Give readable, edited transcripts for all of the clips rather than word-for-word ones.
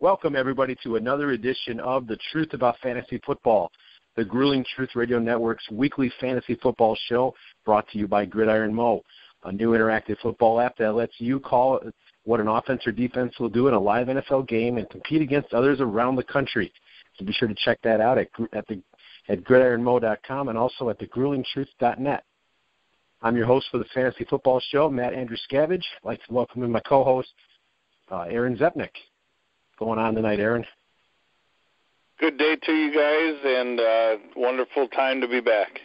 Welcome, everybody, to another edition of The Truth About Fantasy Football, the Grueling Truth Radio Network's weekly fantasy football show brought to you by Gridiron Mo, a new interactive football app that lets you call what an offense or defense will do in a live NFL game and compete against others around the country. So be sure to check that out at gridironmo.com and also at thegruelingtruth.net. I'm your host for the Fantasy Football Show, Matt Andruscavage. I'd like to welcome in my co-host, Aaron Zepnick. What's going on tonight, Aaron? Good day to you guys, and wonderful time to be back.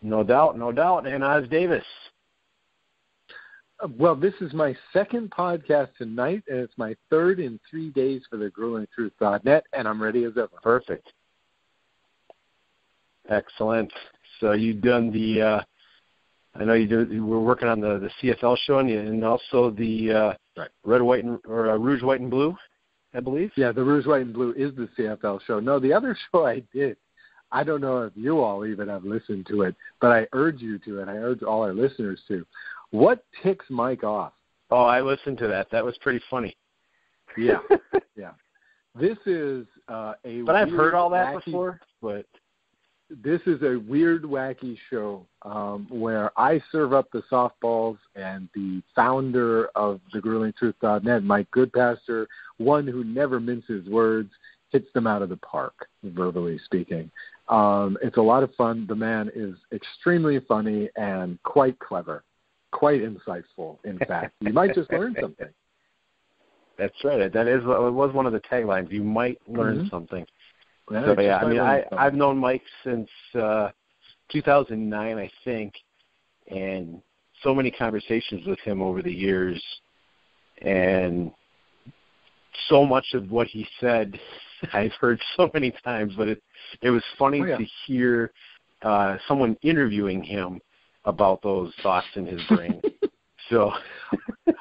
No doubt. And Os Davis. Well, this is my second podcast tonight, and it's my third in 3 days for the gruelingtruth.net, and I'm ready as ever. Perfect. Excellent. So you've done the, I know you were working on the CFL show and also the Red, White, and Rouge, White, and Blue, I believe. Yeah, the Rouge, White, and Blue is the CFL show. No, the other show I did, I don't know if you all even have listened to it, but I urge you to, and I urge all our listeners to. What ticks Mike off? Oh, I listened to that. That was pretty funny. Yeah, yeah. This is But I've heard all that before, but... This is a weird, wacky show where I serve up the softballs, and the founder of the gruelingtruth.net, Mike Goodpaster, one who never minces words, hits them out of the park, verbally speaking. It's a lot of fun. The man is extremely funny and quite clever, quite insightful, in fact. You might just learn something. That's right. It was one of the taglines. You might learn something. Yeah, so, yeah, I mean, I've known Mike since 2009, I think, and so many conversations with him over the years, and so much of what he said I've heard so many times, but it was funny to hear someone interviewing him about those thoughts in his brain. So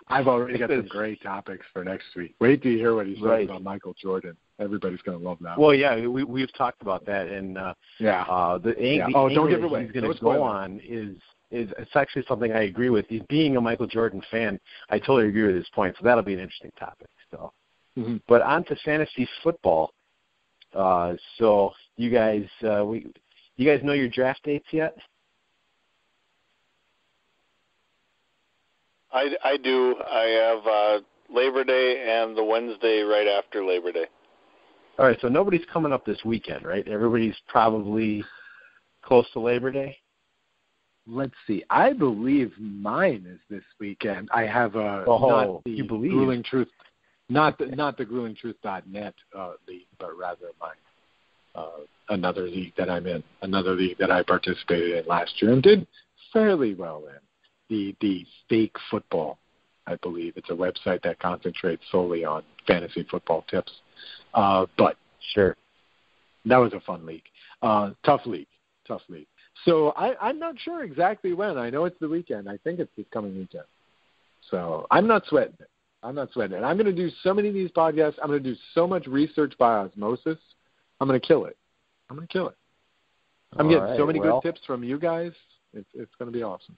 I've already got some great topics for next week. Wait till you hear what he says about Michael Jordan. Everybody's going to love that. Well, yeah, we've talked about that, and the angle he's going to go on is it's actually something I agree with. He's being a Michael Jordan fan. I totally agree with his point. So that'll be an interesting topic. So, but on to fantasy football. So you guys, you guys know your draft dates yet? I do. I have Labor Day and the Wednesday right after Labor Day. All right, so nobody's coming up this weekend, right? Everybody's probably close to Labor Day? Let's see. I believe mine is this weekend. I have not the Grueling Truth, not the gruelingtruth.net league, but rather mine. Another league that I'm in, another league that I participated in last year and did fairly well in. The Fake Football, I believe. It's a website that concentrates solely on fantasy football tips. But sure, that was a fun league. Tough league. So I'm not sure exactly when. I know it's the weekend. I think it's this coming weekend. So I'm not sweating it. I'm going to do so many of these podcasts. I'm going to do so much research by osmosis. I'm going to kill it. I'm getting so many good tips from you guys. It's going to be awesome.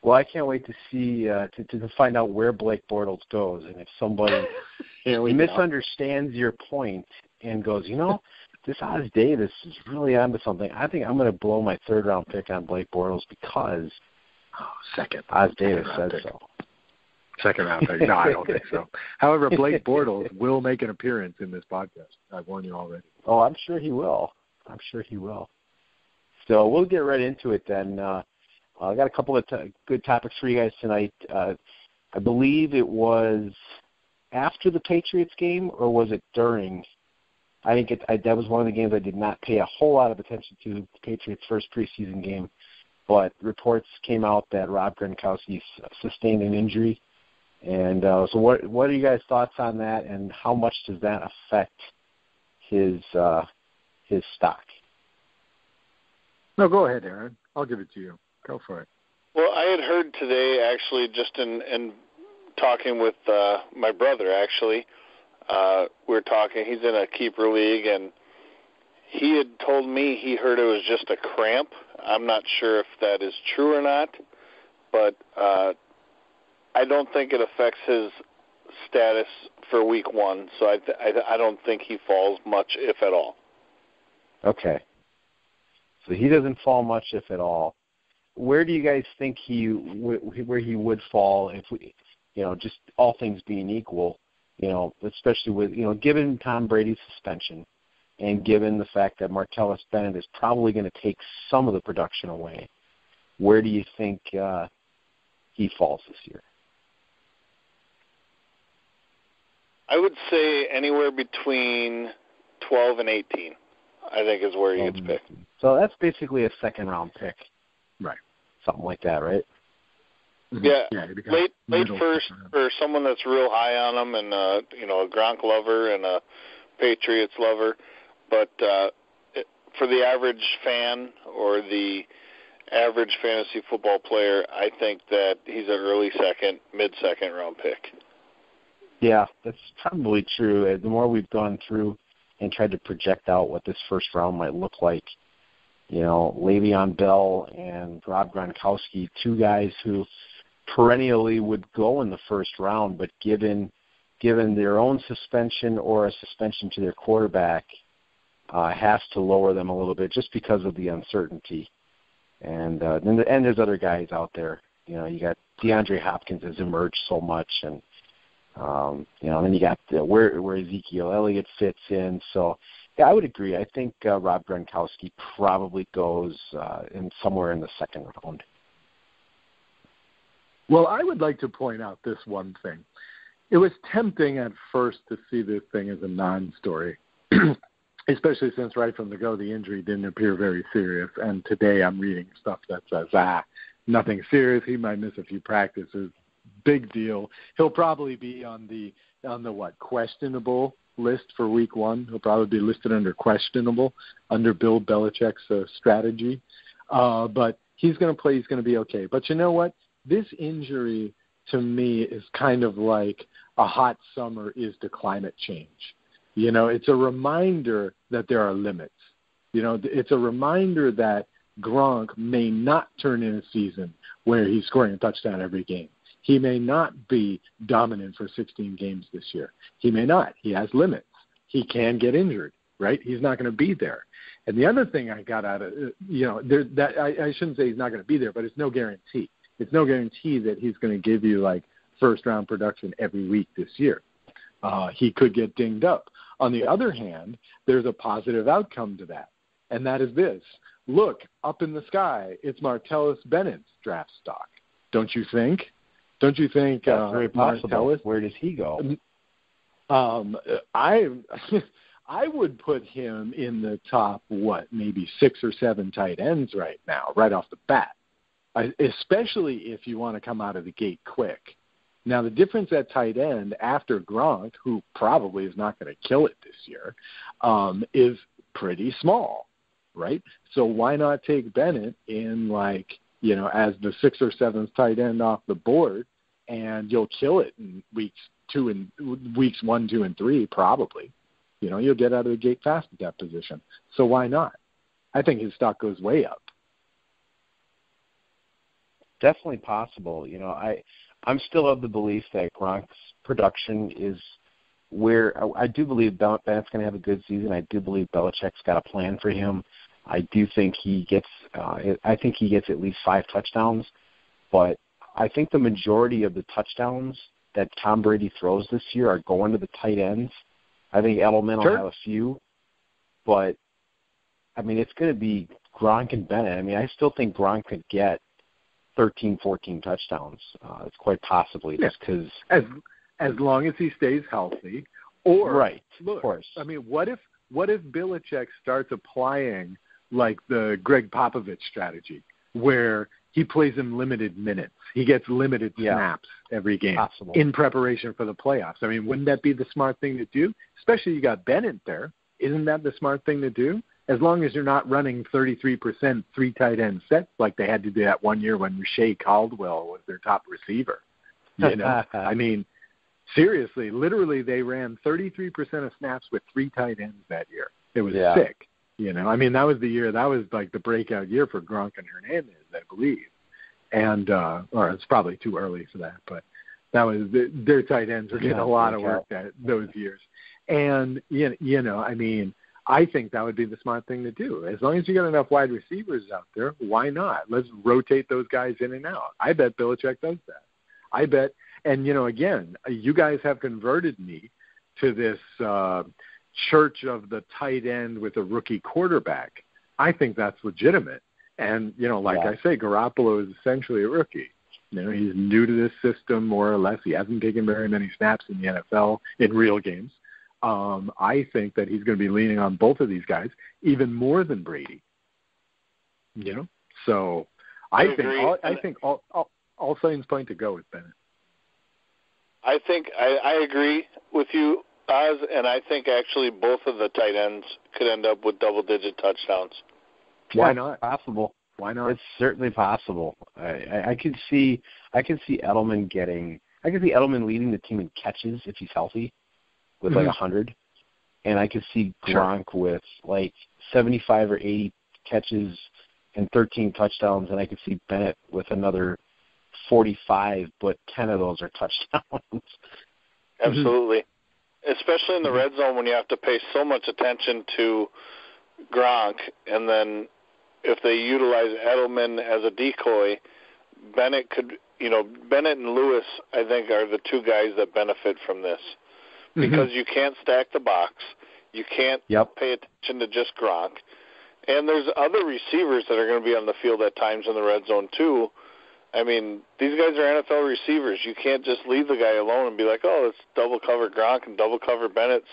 Well, I can't wait to see to find out where Blake Bortles goes, and if somebody misunderstands your point and goes, this Os Davis is really onto something. I think I'm going to blow my third-round pick on Blake Bortles because Os Davis said so. Second-round pick? No, I don't think so. However, Blake Bortles will make an appearance in this podcast. I've warned you already. Oh, I'm sure he will. So we'll get right into it then. I got a couple of good topics for you guys tonight. I believe it was after the Patriots game, or was it during? I think that was one of the games I did not pay a whole lot of attention to, the Patriots' first preseason game. But reports came out that Rob Gronkowski sustained an injury. And so what are you guys' thoughts on that, and how much does that affect his stock? No, go ahead, Aaron. I'll give it to you. Go for it. Well, I had heard today, actually, just in talking with my brother, actually. We were talking. He's in a keeper league, and he had told me he heard it was just a cramp. I'm not sure if that is true or not, but I don't think it affects his status for week one, so I don't think he falls much, if at all. Okay. So he doesn't fall much, if at all. Where do you guys think where he would fall if we, just all things being equal, especially with, given Tom Brady's suspension and given the fact that Martellus Bennett is probably going to take some of the production away, where do you think he falls this year? I would say anywhere between 12 and 18, I think, is where he gets picked. So that's basically a second-round pick. Right. Something like that, right? Yeah, late first for someone that's real high on him and, a Gronk lover and a Patriots lover. But for the average fan or the average fantasy football player, I think that he's an early second, mid-second round pick. Yeah, that's probably true. The more we've gone through and tried to project out what this first round might look like, Le'Veon Bell and Rob Gronkowski, two guys who perennially would go in the first round, but given their own suspension or a suspension to their quarterback, has to lower them a little bit just because of the uncertainty. And there's other guys out there. You got DeAndre Hopkins has emerged so much, and then you got where Ezekiel Elliott fits in. So, yeah, I would agree. I think Rob Gronkowski probably goes somewhere in the second round. Well, I would like to point out this one thing. It was tempting at first to see this thing as a non-story, especially since right from the go the injury didn't appear very serious. And today I'm reading stuff that says, nothing serious. He might miss a few practices. Big deal. He'll probably be on the questionable list for week one. He'll probably be listed under questionable under Bill Belichick's strategy. But he's going to play. He's going to be okay. But you know what? This injury to me is kind of like a hot summer is to climate change. It's a reminder that there are limits. It's a reminder that Gronk may not turn in a season where he's scoring a touchdown every game. He may not be dominant for 16 games this year. He may not. He has limits. He can get injured, right? He's not going to be there. And the other thing I got out of I shouldn't say he's not going to be there, but it's no guarantee. It's no guarantee that he's going to give you like first-round production every week this year. He could get dinged up. On the other hand, there's a positive outcome to that, and that is this. Look, up in the sky, it's Martellus Bennett's draft stock. Don't you think? Don't you think that's very possible. Martellus, where does he go? I would put him in the top, maybe 6 or 7 tight ends right now, right off the bat, especially if you want to come out of the gate quick. Now, the difference at tight end after Gronk, who probably is not going to kill it this year, is pretty small, right? So why not take Bennett in as the 6th or 7th tight end off the board, and you'll kill it in weeks 1, 2, and 3 probably. You'll get out of the gate fast at that position. So why not? I think his stock goes way up. Definitely possible. I'm still of the belief that Gronk's production is where I do believe Bennett's going to have a good season. I do believe Belichick's got a plan for him. I do think he gets at least 5 touchdowns, but I think the majority of the touchdowns that Tom Brady throws this year are going to the tight ends. I think Edelman will have a few, but it's going to be Gronk and Bennett. I still think Gronk could get 13, 14 touchdowns. It's quite possibly just because as long as he stays healthy. Or right, look, of course. What if Belichick starts applying like the Greg Popovich strategy, where he plays in limited minutes. He gets limited snaps every game in preparation for the playoffs. Wouldn't that be the smart thing to do? Especially you got Bennett there. Isn't that the smart thing to do? As long as you're not running 33% 3 tight end sets like they had to do that one year when Rashay Caldwell was their top receiver. Seriously, literally they ran 33% of snaps with 3 tight ends that year. It was sick. That was the year. That was like the breakout year for Gronk and Hernandez, I believe. And or it's probably too early for that, but their tight ends were getting a lot of work those years. And, you know, I mean, I think that would be the smart thing to do. As long as you got enough wide receivers out there, why not? Let's rotate those guys in and out. I bet Belichick does that. I bet, and, you know, again, you guys have converted me to this church of the tight end with a rookie quarterback. I think that's legitimate. And, you know, like I say, Garoppolo is essentially a rookie. You know, he's new to this system, more or less. He hasn't taken very many snaps in the NFL in real games. I think that he's going to be leaning on both of these guys even more than Brady. You know, so I think all signs point to go with Bennett. I think I agree with you, Oz, and I think actually both of the tight ends could end up with double-digit touchdowns. Why not? Possible. Why not? It's certainly possible. I could see Edelman leading the team in catches if he's healthy with like 100, and I could see Gronk with like 75 or 80 catches and 13 touchdowns, and I could see Bennett with another 45, but 10 of those are touchdowns. Absolutely. Especially in the red zone when you have to pay so much attention to Gronk, and then if they utilize Edelman as a decoy, Bennett and Lewis, I think, are the two guys that benefit from this. Because you can't stack the box. You can't pay attention to just Gronk. And there's other receivers that are going to be on the field at times in the red zone, too. I mean, these guys are NFL receivers. You can't just leave the guy alone and be like, oh, let's double cover Gronk and double cover Bennett.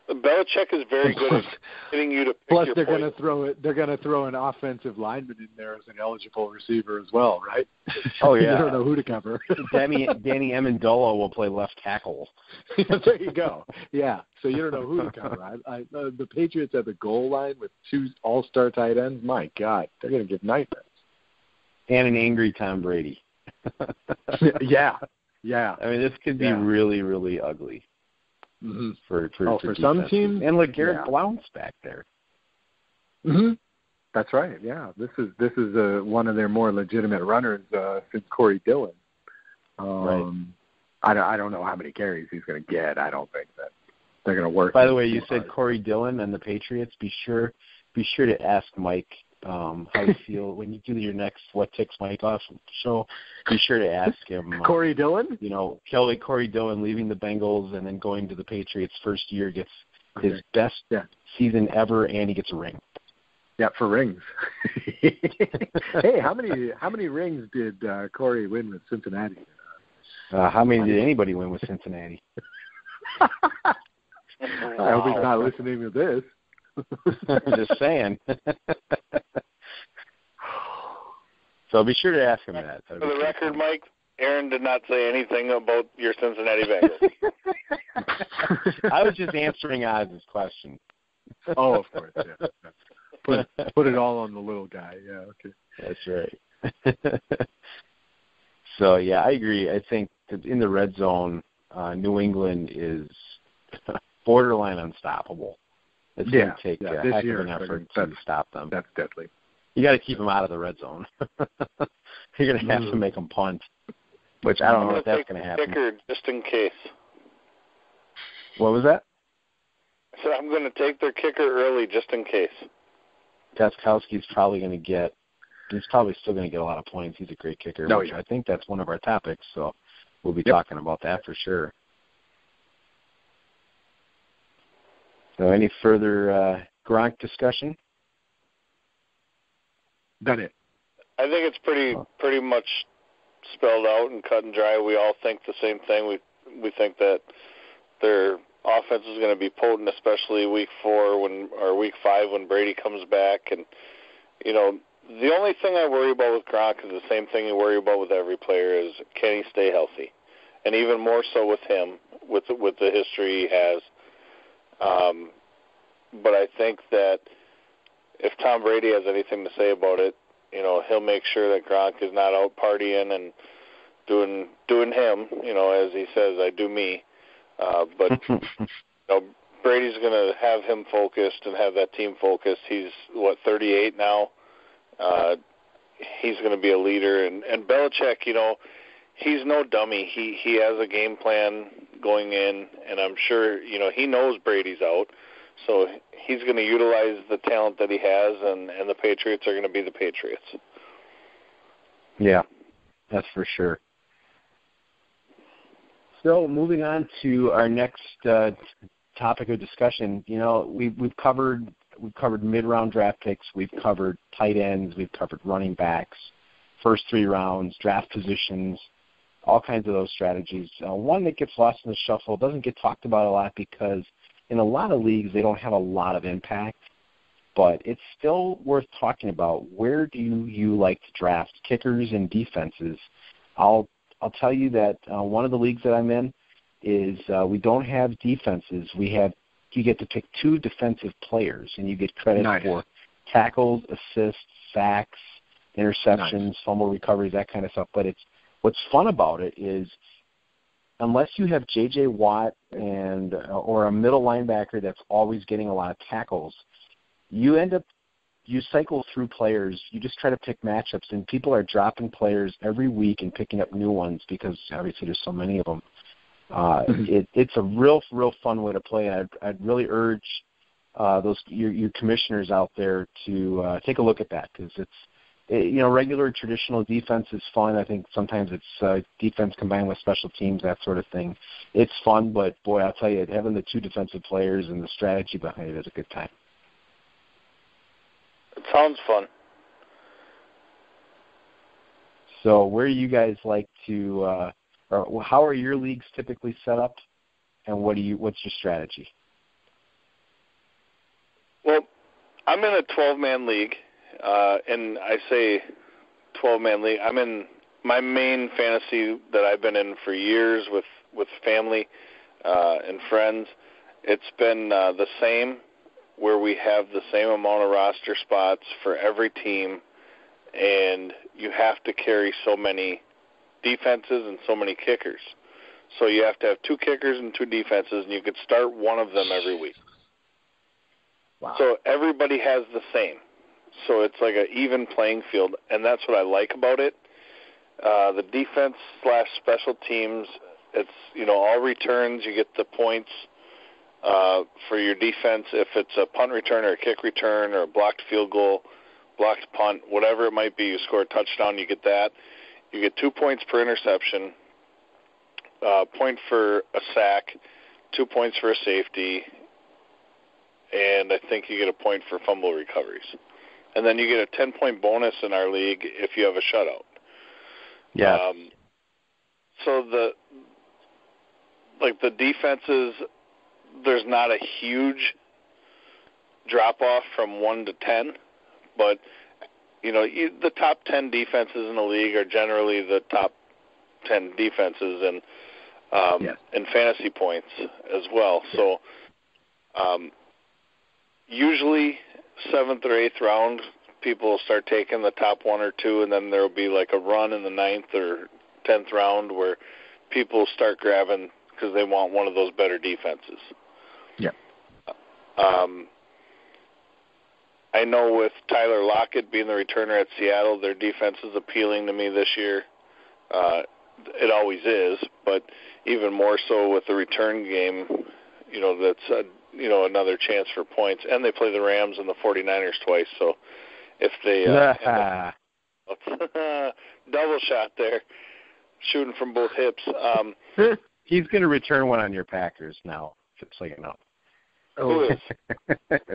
Belichick is very good at getting you to pick Plus, your they're point. They're going to throw an offensive lineman in there as an eligible receiver as well, right? Oh yeah, you don't know who to cover. Danny Amendola will play left tackle. There you go. Yeah, so you don't know who to cover. The Patriots at the goal line with two all-star tight ends. My God, they're going to give nightmares. And an angry Tom Brady. Yeah. I mean, this could be really, really ugly. For some teams, and like Garrett Blount's back there. That's right. Yeah, this is one of their more legitimate runners since Corey Dillon. Right. I don't know how many carries he's going to get. I don't think that they're going to work. By the way, you said Corey Dillon and the Patriots. Be sure to ask Mike how you feel when you do your next What Ticks Mike Off show. Be sure to ask him. Corey Dillon? You know, Corey Dillon leaving the Bengals and then going to the Patriots first year gets his best season ever, and he gets a ring. Yeah, for rings. Hey, how many rings did Corey win with Cincinnati? How many did anybody win with Cincinnati? I hope he's not listening to this. I'm just saying. So be sure to ask him that. For the record, Mike, Aaron did not say anything about your Cincinnati Bengals. I was just answering Oz's question. Oh, of course, yeah. Put it all on the little guy. Yeah, okay. That's right. So, yeah, I agree. I think that in the red zone, New England is borderline unstoppable. It's going to take a heck of an effort to stop them. That's deadly. You got to keep them out of the red zone. You're going to have to make them punt, which I don't know if that's going to happen. Kicker just in case. What was that? I said I'm going to take their kicker early just in case. Gostkowski's probably going to get. He's probably still going to get a lot of points. He's a great kicker. I think that's one of our topics, so we'll be talking about that for sure. So any further Gronk discussion? Done it. I think it's pretty much spelled out and cut and dry. We all think the same thing. We think that their offense is going to be potent, especially week 4 or week 5 when Brady comes back. And you know, the only thing I worry about with Gronk is the same thing you worry about with every player: is can he stay healthy? And even more so with him, with the history he has. But I think that if Tom Brady has anything to say about it, you know, he'll make sure that Gronk is not out partying and doing him, you know, as he says, I do me. But you know, Brady's going to have him focused and have that team focused. He's, 38 now? He's going to be a leader. And Belichick, you know, he's no dummy. He has a game plan going in, and I'm sure, he knows Brady's out. So he's going to utilize the talent that he has, and the Patriots are going to be the Patriots. Yeah, that's for sure. So moving on to our next topic of discussion, we've covered mid-round draft picks, we've covered tight ends, we've covered running backs, first 3 rounds, draft positions, all kinds of those strategies. One that gets lost in the shuffle, doesn't get talked about a lot because in a lot of leagues they don't have a lot of impact, but it's still worth talking about. Where do you like to draft kickers and defenses? I'll tell you that one of the leagues that I'm in is we don't have defenses. You get to pick 2 defensive players, and you get credit for tackles, assists, sacks, interceptions, fumble recoveries, that kind of stuff. But what's fun about it is unless you have J.J. Watt or a middle linebacker that's always getting a lot of tackles, you cycle through players. You just try to pick matchups, and people are dropping players every week and picking up new ones because obviously there's so many of them. It's a real fun way to play. I'd really urge you commissioners out there to take a look at that because regular traditional defense is fun. I think sometimes it's defense combined with special teams, that sort of thing. It's fun, but boy, I'll tell you, having the 2 defensive players and the strategy behind it is a good time. It sounds fun. So where do you guys like to or how are your leagues typically set up, and what's your strategy? Well, I'm in a 12-man league, and I say 12-man league. I'm in my main fantasy that I've been in for years with family and friends. It's been the same, where we have the same amount of roster spots for every team, and you have to carry so many defenses and so many kickers. So you have to have 2 kickers and 2 defenses, and you could start one of them every week. Wow. So everybody has the same. So it's like an even playing field, and that's what I like about it. The defense/special teams, it's, all returns, you get the points for your defense. If it's a punt return or a kick return or a blocked field goal, blocked punt, whatever it might be, you score a touchdown, you get that. You get 2 points per interception, point for a sack, 2 points for a safety, and I think you get a point for fumble recoveries. And then you get a 10-point bonus in our league if you have a shutout. Yeah. So the defenses, there's not a huge drop-off from 1 to 10, but the top 10 defenses in the league are generally the top 10 defenses in fantasy points as well. So usually 7th or 8th round, people will start taking the top 1 or 2, and then there will be like a run in the 9th or 10th round where people start grabbing because they want one of those better defenses. Yeah. I know with Tyler Lockett being the returner at Seattle, their defense is appealing to me this year. It always is, but even more so with the return game, that's another chance for points. And they play the Rams and the 49ers twice, so if they double shot there, shooting from both hips. He's going to return one on your Packers now, just so you know. Who is?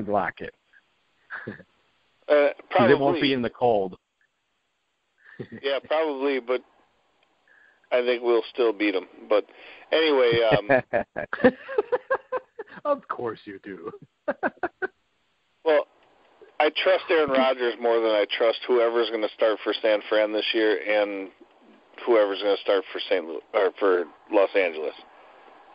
Lockett. Probably. It won't be in the cold. Yeah, probably, but I think we'll still beat them. But anyway, of course you do. Well, I trust Aaron Rodgers more than I trust whoever's going to start for San Fran this year and whoever's going to start for for Los Angeles.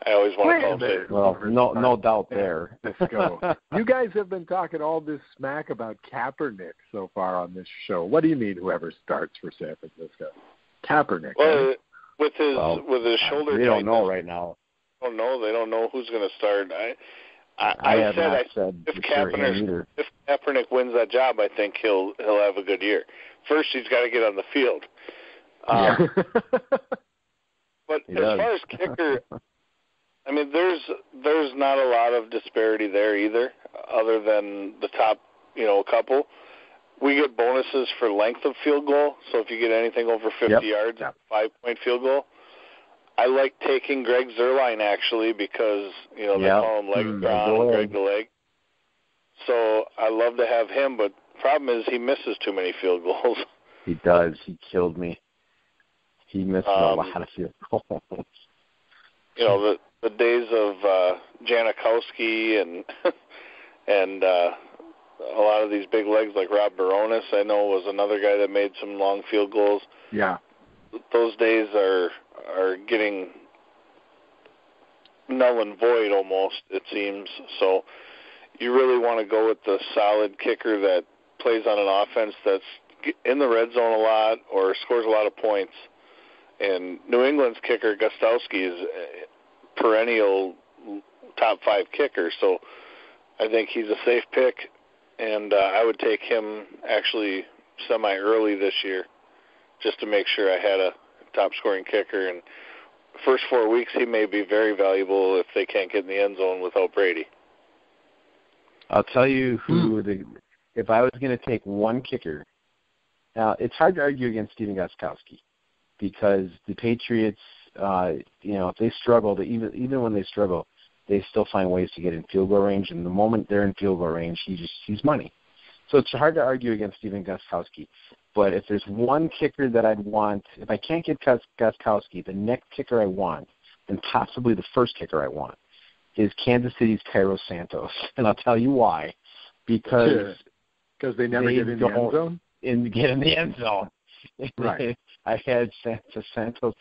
I always want to call them. Well, no doubt there. Let's go. You guys have been talking all this smack about Kaepernick so far on this show. What do you mean whoever starts for San Francisco? Kaepernick. Well, with his shoulder. We don't know right now. They don't know who's going to start. I said if Kaepernick wins that job, I think he'll have a good year. First, he's got to get on the field. But as far as kicker, I mean, there's not a lot of disparity there either, other than the top, couple. We get bonuses for length of field goal, so if you get anything over 50 yards, a 5-point field goal. I like taking Greg Zuerlein, actually, because, they call him Legatron, Greg the Leg. So I love to have him, but the problem is he misses too many field goals. He does. He killed me. He misses a lot of field goals. The days of Janikowski and a lot of these big legs like Rob Baronis, I know, was another guy that made some long field goals. Yeah. Those days are getting null and void almost, it seems. So you really want to go with the solid kicker that plays on an offense that's in the red zone a lot or scores a lot of points. And New England's kicker, Gostowski, is a perennial top 5 kicker. So I think he's a safe pick, and I would take him actually semi-early this year just to make sure I had a top-scoring kicker. And first 4 weeks, he may be very valuable if they can't get in the end zone without Brady. I'll tell you if I was going to take one kicker, now it's hard to argue against Stephen Gostkowski because the Patriots, if they struggle, even when they struggle, they still find ways to get in field goal range, and the moment they're in field goal range, he's money. So it's hard to argue against Stephen Gostkowski. But if there's one kicker that I'd want, if I can't get Gostkowski, the next kicker I want, and possibly the first kicker I want, is Kansas City's Cairo Santos. And I'll tell you why. Because they never get in the end zone? Get in the end zone. Right. I had Santos,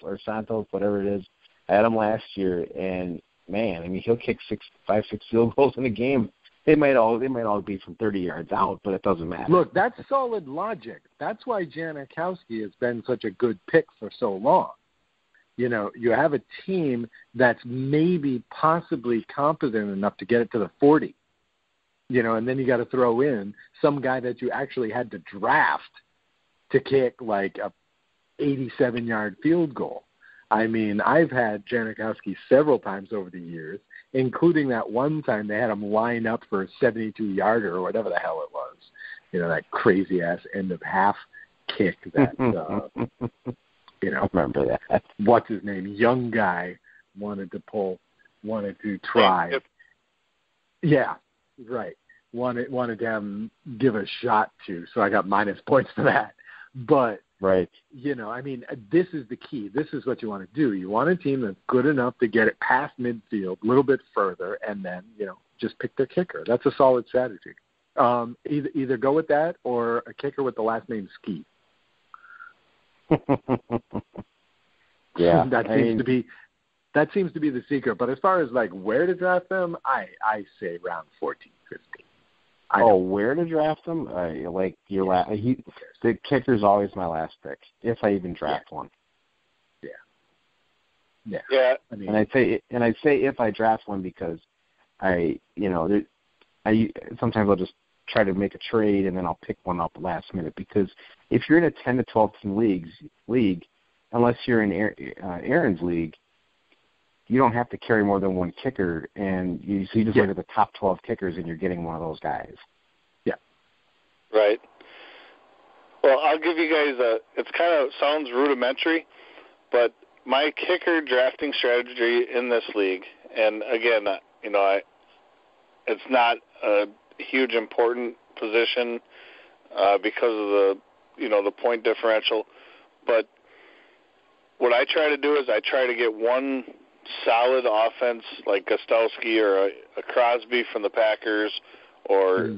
whatever it is. I had him last year, and man, I mean, he'll kick 5, 6 field goals in a game. They might all be from 30 yards out, but it doesn't matter. Look, that's solid logic. That's why Janikowski has been such a good pick for so long. You have a team that's maybe possibly competent enough to get it to the 40. And then you got to throw in some guy that you actually had to draft to kick like a 87-yard field goal. I mean, I've had Janikowski several times over the years, including that one time they had him line up for a 72-yarder or whatever the hell it was. That crazy-ass end-of-half kick that, I remember that. What's his name? Young guy wanted to try. Yeah, right. Wanted to have him give a shot to, so I got minus points for that. But, right. I mean, this is the key. This is what you want to do. You want a team that's good enough to get it past midfield, a little bit further, and then, just pick their kicker. That's a solid strategy. Either go with that or a kicker with the last name Ski. Yeah. That seems to be the secret. But as far as, like, where to draft them, I say round 14, 15. Where to draft them? The kicker's always my last pick, if I even draft one. Yeah. I mean, and I say if I draft one because sometimes I'll just try to make a trade and then I'll pick one up last minute because if you're in a 10 to 12 team league, unless you're in Aaron's league, you don't have to carry more than one kicker, and you just look at the top 12 kickers, and you're getting one of those guys. Yeah. Right. Well, I'll give you guys it kind of sounds rudimentary, but my kicker drafting strategy in this league, and again, it's not a huge important position because of the point differential, but what I try to do is I try to get one solid offense like Gostowski or a Crosby from the Packers or,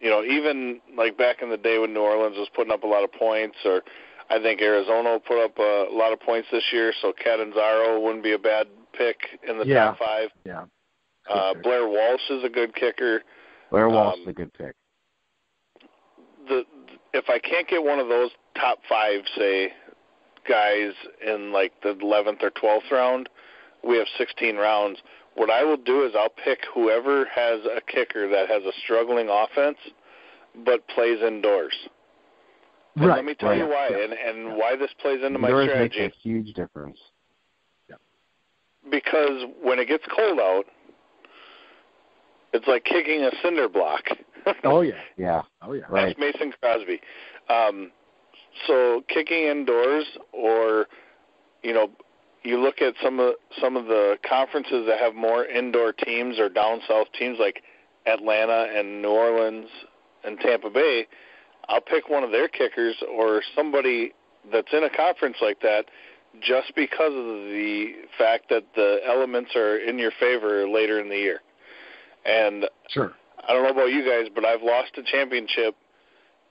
even like back in the day when New Orleans was putting up a lot of points, or I think Arizona will put up a lot of points this year, so Catanzaro wouldn't be a bad pick in the top 5. Yeah. Blair Walsh is a good kicker. Blair Walsh is a good pick. If I can't get one of those top 5, say, guys in like the 11th or 12th round, we have 16 rounds. What I will do is I'll pick whoever has a kicker that has a struggling offense but plays indoors. And let me tell you why, and why this plays into my strategy. Makes a huge difference. because when it gets cold out, it's like kicking a cinder block. Oh, yeah. Yeah. Oh, yeah. Right. That's Mason Crosby. So kicking indoors, or, you know, you look at some of the conferences that have more indoor teams or down south teams like Atlanta and New Orleans and Tampa Bay, I'll pick one of their kickers or somebody that's in a conference like that just because of the fact that the elements are in your favor later in the year. And sure. I don't know about you guys, but I've lost a championship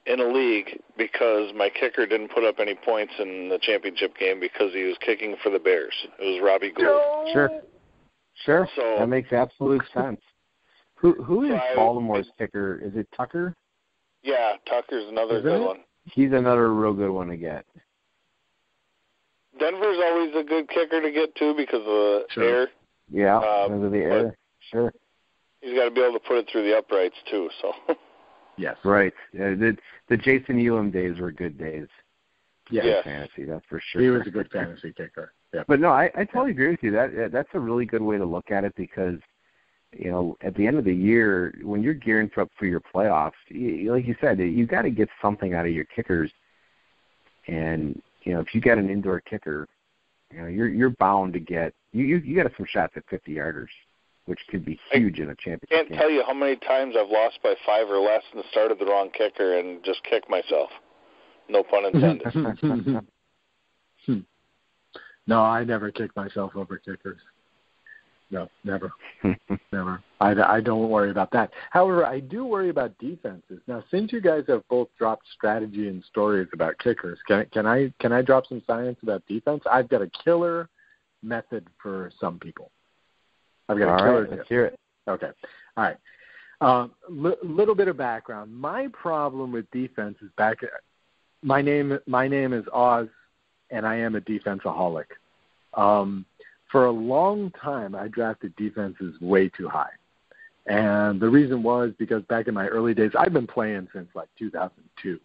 in a league because my kicker didn't put up any points in the championship game because he was kicking for the Bears. It was Robbie Gould. Sure. So, that makes absolute sense. Who is Baltimore's kicker? Is it Tucker? Yeah, Tucker's another good one. He's another real good one to get. Denver's always a good kicker to get, too, because of the air. Yeah, because of the air. Sure. He's got to be able to put it through the uprights, too. So. Yes. Right. The Jason Elam days were good days. Yeah. Fantasy, that's for sure. He was a good fantasy kicker. Yeah. But no, I totally agree with you. That's a really good way to look at it because, you know, at the end of the year, when you're gearing up for your playoffs, like you said, you got to get something out of your kickers. And, you know, if you got an indoor kicker, you know, you're bound to get you got some shots at 50-yarders, which could be huge in a championship game. I can't tell you how many times I've lost by 5 or less and started the wrong kicker and just kicked myself. No pun intended. No, I never kick myself over kickers. No, never. Never. I don't worry about that. However, I do worry about defenses. Now, since you guys have both dropped strategy and stories about kickers, can I drop some science about defense? I've got a killer method for some people. I've got a killer. Right, let's hear it. Okay. All right. Little bit of background. My problem with defense is my name is Oz, and I am a defenseaholic. For a long time, I drafted defenses way too high. And the reason was because back in my early days, I've been playing since like 2002.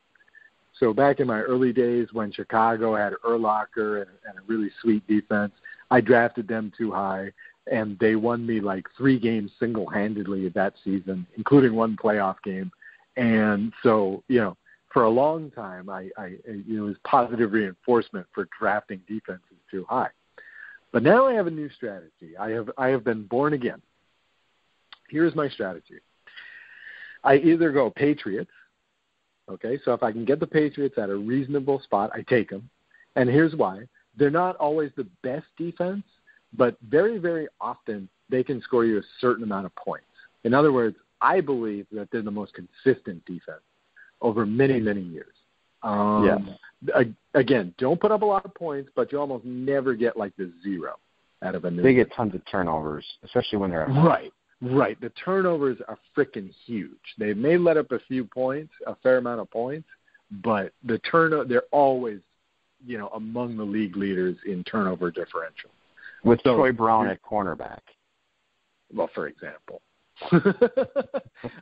So back in my early days when Chicago had Urlacher and a really sweet defense, I drafted them too high, and they won me like 3 games single-handedly that season, including one playoff game. And so, you know, for a long time, it was positive reinforcement for drafting defenses too high. But now I have a new strategy. I have been born again. Here's my strategy. I either go Patriots, okay? So if I can get the Patriots at a reasonable spot, I take them. And here's why. They're not always the best defense, but very, very often they can score you a certain amount of points. In other words, I believe that they're the most consistent defense over many, many years. Again, don't put up a lot of points, but you almost never get like the 0 out of a new. They get tons of turnovers, especially when they're at home. Right. The turnovers are freaking huge. They may let up a few points, a fair amount of points, but they're always, you know, among the league leaders in turnover differential. With Troy Brown at cornerback. Well, for example.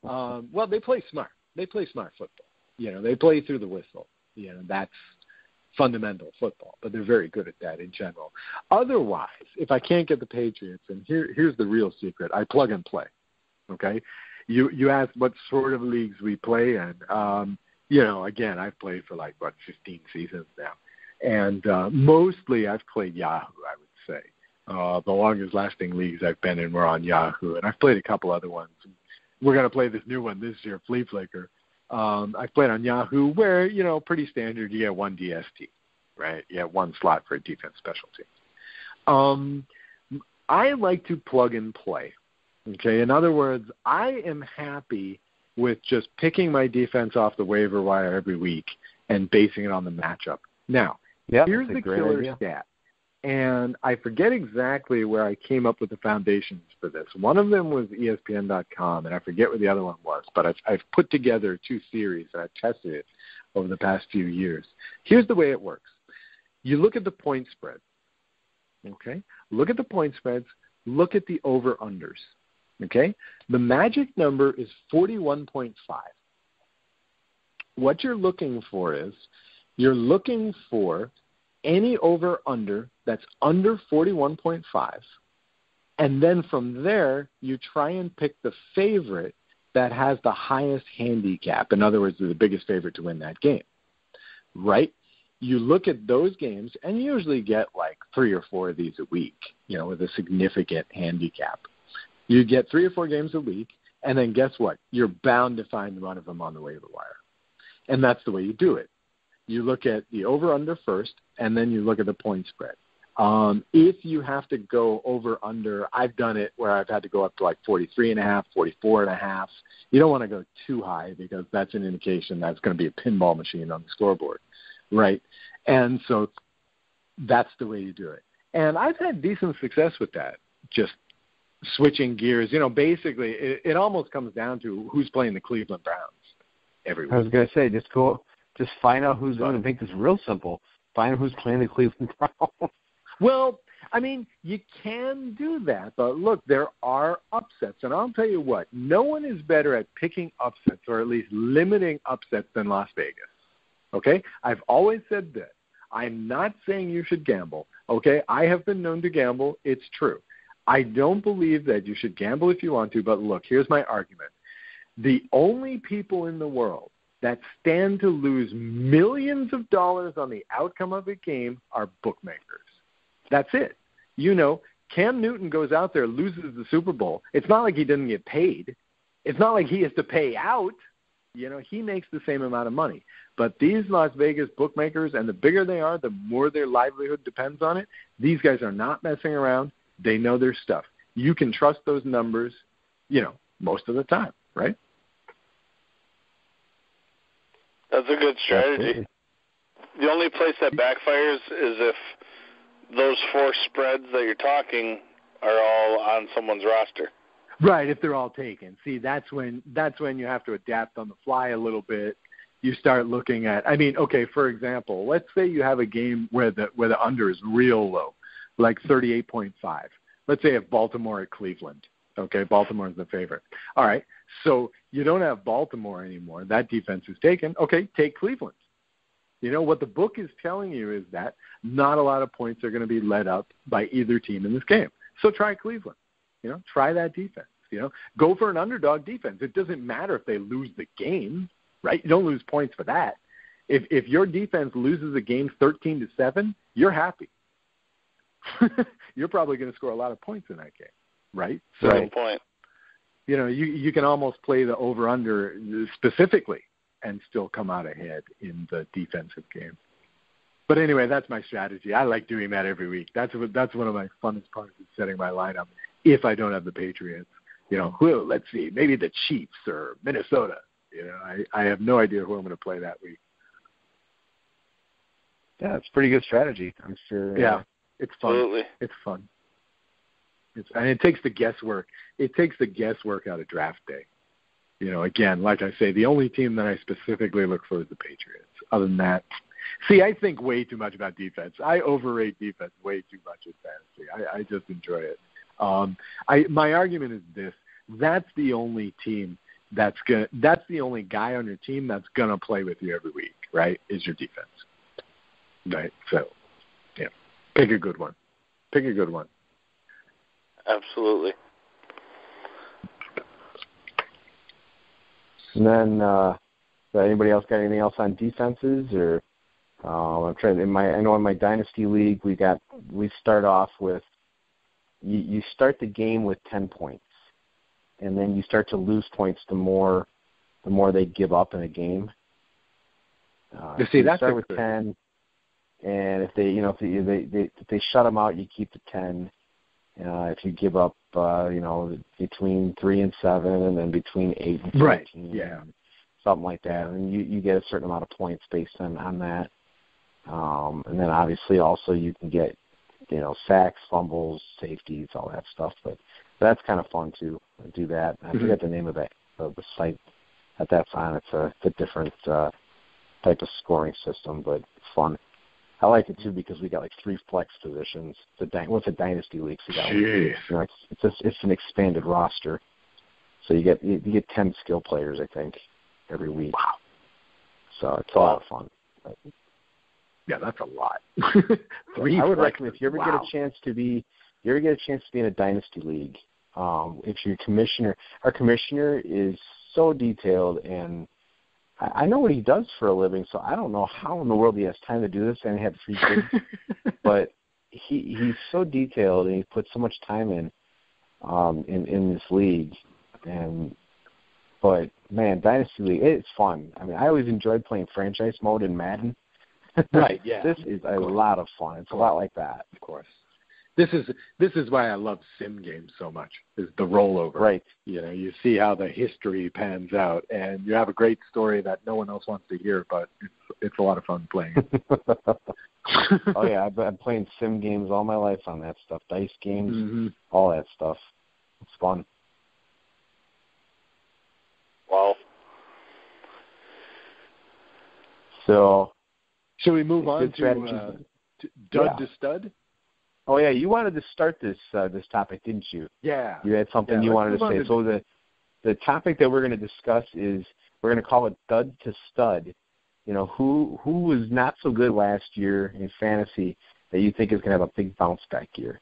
Well, they play smart. They play smart football. You know, they play through the whistle. You know, that's fundamental football, but they're very good at that in general. Otherwise, if I can't get the Patriots, and here's the real secret, I plug and play, okay? You asked what sort of leagues we play in. You know, again, I've played for 15 seasons now, and mostly I've played Yahoo, I would say. The longest-lasting leagues I've been in were on Yahoo, and I've played a couple other ones. We're going to play this new one this year, Flea Flicker. I've played on Yahoo where, you know, pretty standard, you get 1 DST, right? You have 1 slot for a defense specialty. I like to plug and play, okay? In other words, I am happy with just picking my defense off the waiver wire every week and basing it on the matchup. Now, here's the killer stat. And I forget exactly where I came up with the foundations for this. One of them was ESPN.com, and I forget what the other one was. But I've put together 2 theories, and I've tested it over the past few years. Here's the way it works. You look at the point spread, okay? Look at the point spreads. Look at the over-unders, okay? The magic number is 41.5. What you're looking for is you're looking for any over-under that's under 41.5 And then from there, you try and pick the favorite that has the highest handicap. In other words, the biggest favorite to win that game, right? You look at those games and you usually get like 3 or 4 of these a week, with a significant handicap. You get 3 or 4 games a week, and then guess what? You're bound to find one of them on the waiver wire. And that's the way you do it. You look at the over-under first, and then you look at the point spread. If you have to go over-under, I've done it where I've had to go up to like 43.5, 44.5. You don't want to go too high because that's an indication that's going to be a pinball machine on the scoreboard, right? And so that's the way you do it. And I've had decent success with that, just switching gears. Basically, it almost comes down to who's playing the Cleveland Browns every week. I was going to say, just find out who's going to make this real simple. Find out who's playing the Cleveland Browns. Well, I mean, you can do that, but look, there are upsets. And I'll tell you what, no one is better at picking upsets or at least limiting upsets than Las Vegas. Okay? I've always said this. I'm not saying you should gamble. Okay? I have been known to gamble. It's true. I don't believe that you should gamble if you want to, but look, here's my argument. The only people in the world that stand to lose millions of dollars on the outcome of a game are bookmakers. That's it. Cam Newton goes out there, loses the Super Bowl. It's not like he didn't get paid. It's not like he has to pay out. He makes the same amount of money. But these Las Vegas bookmakers, and the bigger they are, the more their livelihood depends on it. These guys are not messing around. They know their stuff. You can trust those numbers, most of the time, right? That's a good strategy. Absolutely. The only place that backfires is if those 4 spreads that you're talking are all on someone's roster. Right, if they're all taken. See, that's when you have to adapt on the fly a little bit. You start looking at, for example, let's say you have a game where the under is real low, like 38.5. Let's say if Baltimore at Cleveland. Okay, Baltimore's the favorite. All right, so you don't have Baltimore anymore. That defense is taken. Okay, take Cleveland. What the book is telling you is that not a lot of points are going to be let up by either team in this game. So try Cleveland. Try that defense. Go for an underdog defense. It doesn't matter if they lose the game, right? You don't lose points for that. If your defense loses a game 13-7, you're happy. You're probably going to score a lot of points in that game, right? So, Good point. You can almost play the over-under specifically and still come out ahead in the defensive game. But anyway, that's my strategy. I like doing that every week. That's one of my funnest parts of setting my lineup if I don't have the Patriots. Let's see, maybe the Chiefs or Minnesota. I have no idea who I'm going to play that week. Yeah, it's a pretty good strategy, I'm sure. Yeah, it's fun. Absolutely. It's fun. And it takes the guesswork. It takes the guesswork out of draft day. Again, like I say, the only team that I specifically look for is the Patriots. Other than that, I think way too much about defense. I overrate defense way too much in fantasy. I just enjoy it. My argument is this: that's the only team that's the only guy on your team that's gonna play with you every week, right? Is your defense, right? So, yeah, pick a good one. Pick a good one. Absolutely. And then, anybody else got anything else on defenses? Or I'm trying. I know in my dynasty league we start off with you start the game with 10 points, and then you start to lose points the more they give up in a game. You see, that's start with 10, and if they shut them out, you keep the 10. If you give up, between 3 and 7, and then between 8 and 14, right? Yeah, something like that, and you get a certain amount of points based on that. And then obviously also you can get, sacks, fumbles, safeties, all that stuff. But that's kind of fun to do that. I forget the name of the site that that's on. It's a different type of scoring system, but it's fun. I like it too because we got like 3 flex positions. It's a dynasty league, so it's an expanded roster. So you get 10 skill players, I think, every week. Wow! So it's a lot of fun. Yeah, that's a lot. I would recommend if you ever get a chance to be you ever get a chance to be in a dynasty league, if your commissioner, our commissioner is so detailed, and I know what he does for a living, so I don't know how in the world he has time to do this and have 3 kids, but he's so detailed and he puts so much time in this league. But man, Dynasty League, it's fun. I mean, I always enjoyed playing franchise mode in Madden. Right, yeah. This is a lot of fun. It's a lot like that. Of course. This is why I love sim games so much, is the rollover. Right. You know, you see how the history pans out, and you have a great story that no one else wants to hear, but it's a lot of fun playing it. Oh, yeah, I've been playing sim games all my life on that stuff, dice games, all that stuff. It's fun. Wow. So, should we move on to Dud to Stud? Oh, yeah, you wanted to start this topic, didn't you? Yeah. You had something you wanted to say. So the topic that we're going to discuss is, we're going to call it Dud to Stud. You know, who was not so good last year in fantasy that you think is going to have a big bounce back year?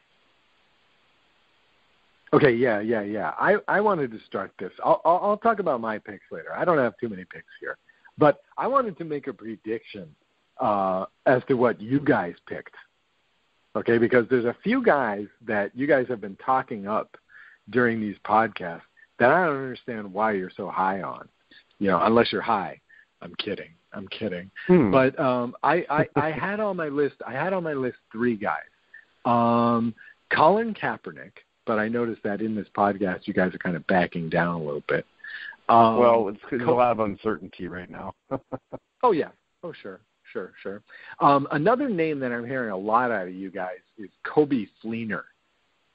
Okay, yeah. I wanted to start this. I'll talk about my picks later. I don't have too many picks here. But I wanted to make a prediction as to what you guys picked. Okay, because there's a few guys that you guys have been talking up during these podcasts that I don't understand why you're so high on. You know, unless you're high. I'm kidding. But I had on my list. I had on my list 3 guys. Colin Kaepernick, but I noticed that in this podcast you guys are kind of backing down a little bit. Well, there's a lot of uncertainty right now. Oh yeah. Oh sure. Another name that I'm hearing a lot out of you guys is Kobe Fleener.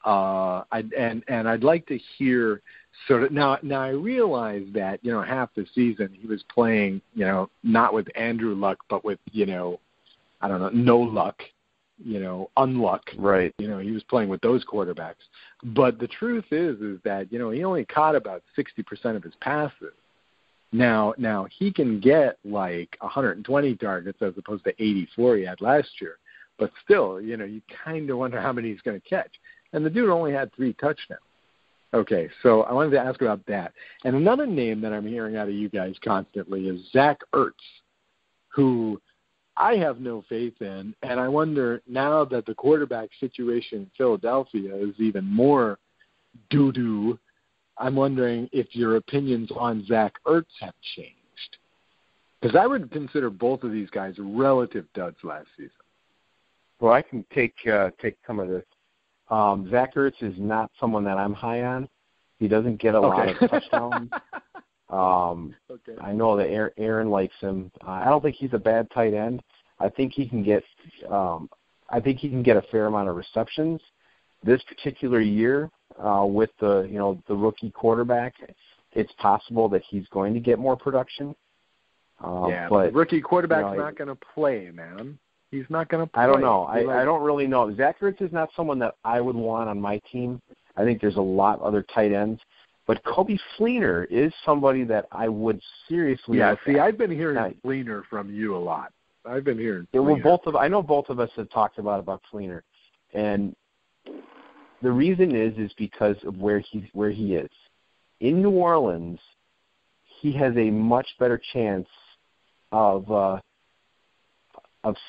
I'd like to hear sort of now I realize that, you know, half the season he was playing, you know, not with Andrew Luck, but with, you know, I don't know, no luck, you know, unluck. Right. You know, he was playing with those quarterbacks. But the truth is that, you know, he only caught about 60% of his passes. Now he can get like 120 targets as opposed to 84 he had last year. But still, you know, you kind of wonder how many he's going to catch. And the dude only had 3 touchdowns. Okay, so I wanted to ask about that. And another name that I'm hearing out of you guys constantly is Zach Ertz, who I have no faith in. And I wonder, now that the quarterback situation in Philadelphia is even more doo-doo, I'm wondering if your opinions on Zach Ertz have changed. Because I would consider both of these guys relative duds last season. Well, I can take some of this. Zach Ertz is not someone that I'm high on. He doesn't get a lot of touchdowns. Okay. I know that Aaron likes him. I don't think he's a bad tight end. I think he can get. I think he can get a fair amount of receptions. This particular year, with the rookie quarterback, it's possible that he's going to get more production. But the rookie quarterback's not going to play, man. He's not going to play. I don't know. I don't really know. Zach Ertz is not someone that I would want on my team. I think there's a lot of other tight ends. But Kobe Fleener is somebody that I would seriously look at. I've been hearing Fleener from you a lot. I've been hearing Fleener. Well, I know both of us have talked about Fleener. And the reason is because of where he is. In New Orleans, he has a much better chance of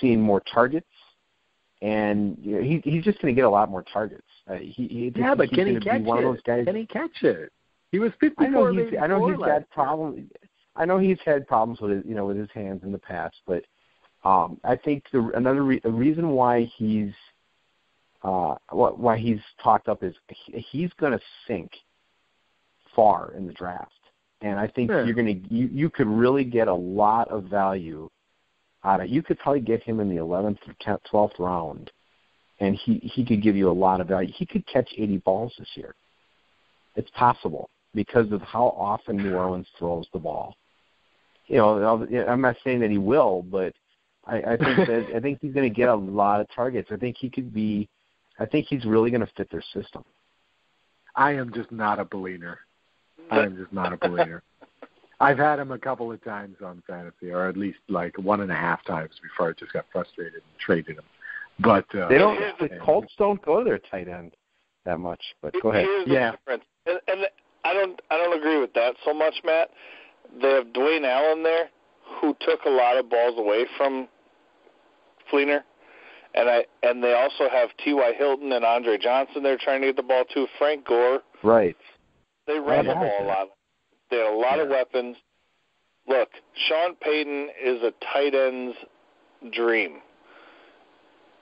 seeing more targets, and you know, he's just going to get a lot more targets. But can he catch it? One of those guys. Can he catch it? He was 54. I know he's got problems. I know he's had problems with with his hands in the past, but I think the reason why he's talked up is he's going to sink far in the draft, and I think you could really get a lot of value out of it. You could probably get him in the 11th or 12th round, and he could give you a lot of value. He could catch 80 balls this year. It's possible because of how often New Orleans throws the ball. You know, I'm not saying that he will, but I think he's going to get a lot of targets. I think he's really going to fit their system. I am just not a believer. I've had him a couple of times on fantasy, or at least like 1.5 times before I just got frustrated and traded him. But the Colts don't go to their tight end. that much. But go ahead. Here's the difference. And I don't agree with that so much, Matt. They have Dwayne Allen there, who took a lot of balls away from Fleener, and they also have T.Y. Hilton and Andre Johnson there trying to get the ball to. Frank Gore. Right. They ran the ball a lot. They had a lot of weapons. Look, Sean Payton is a tight end's dream.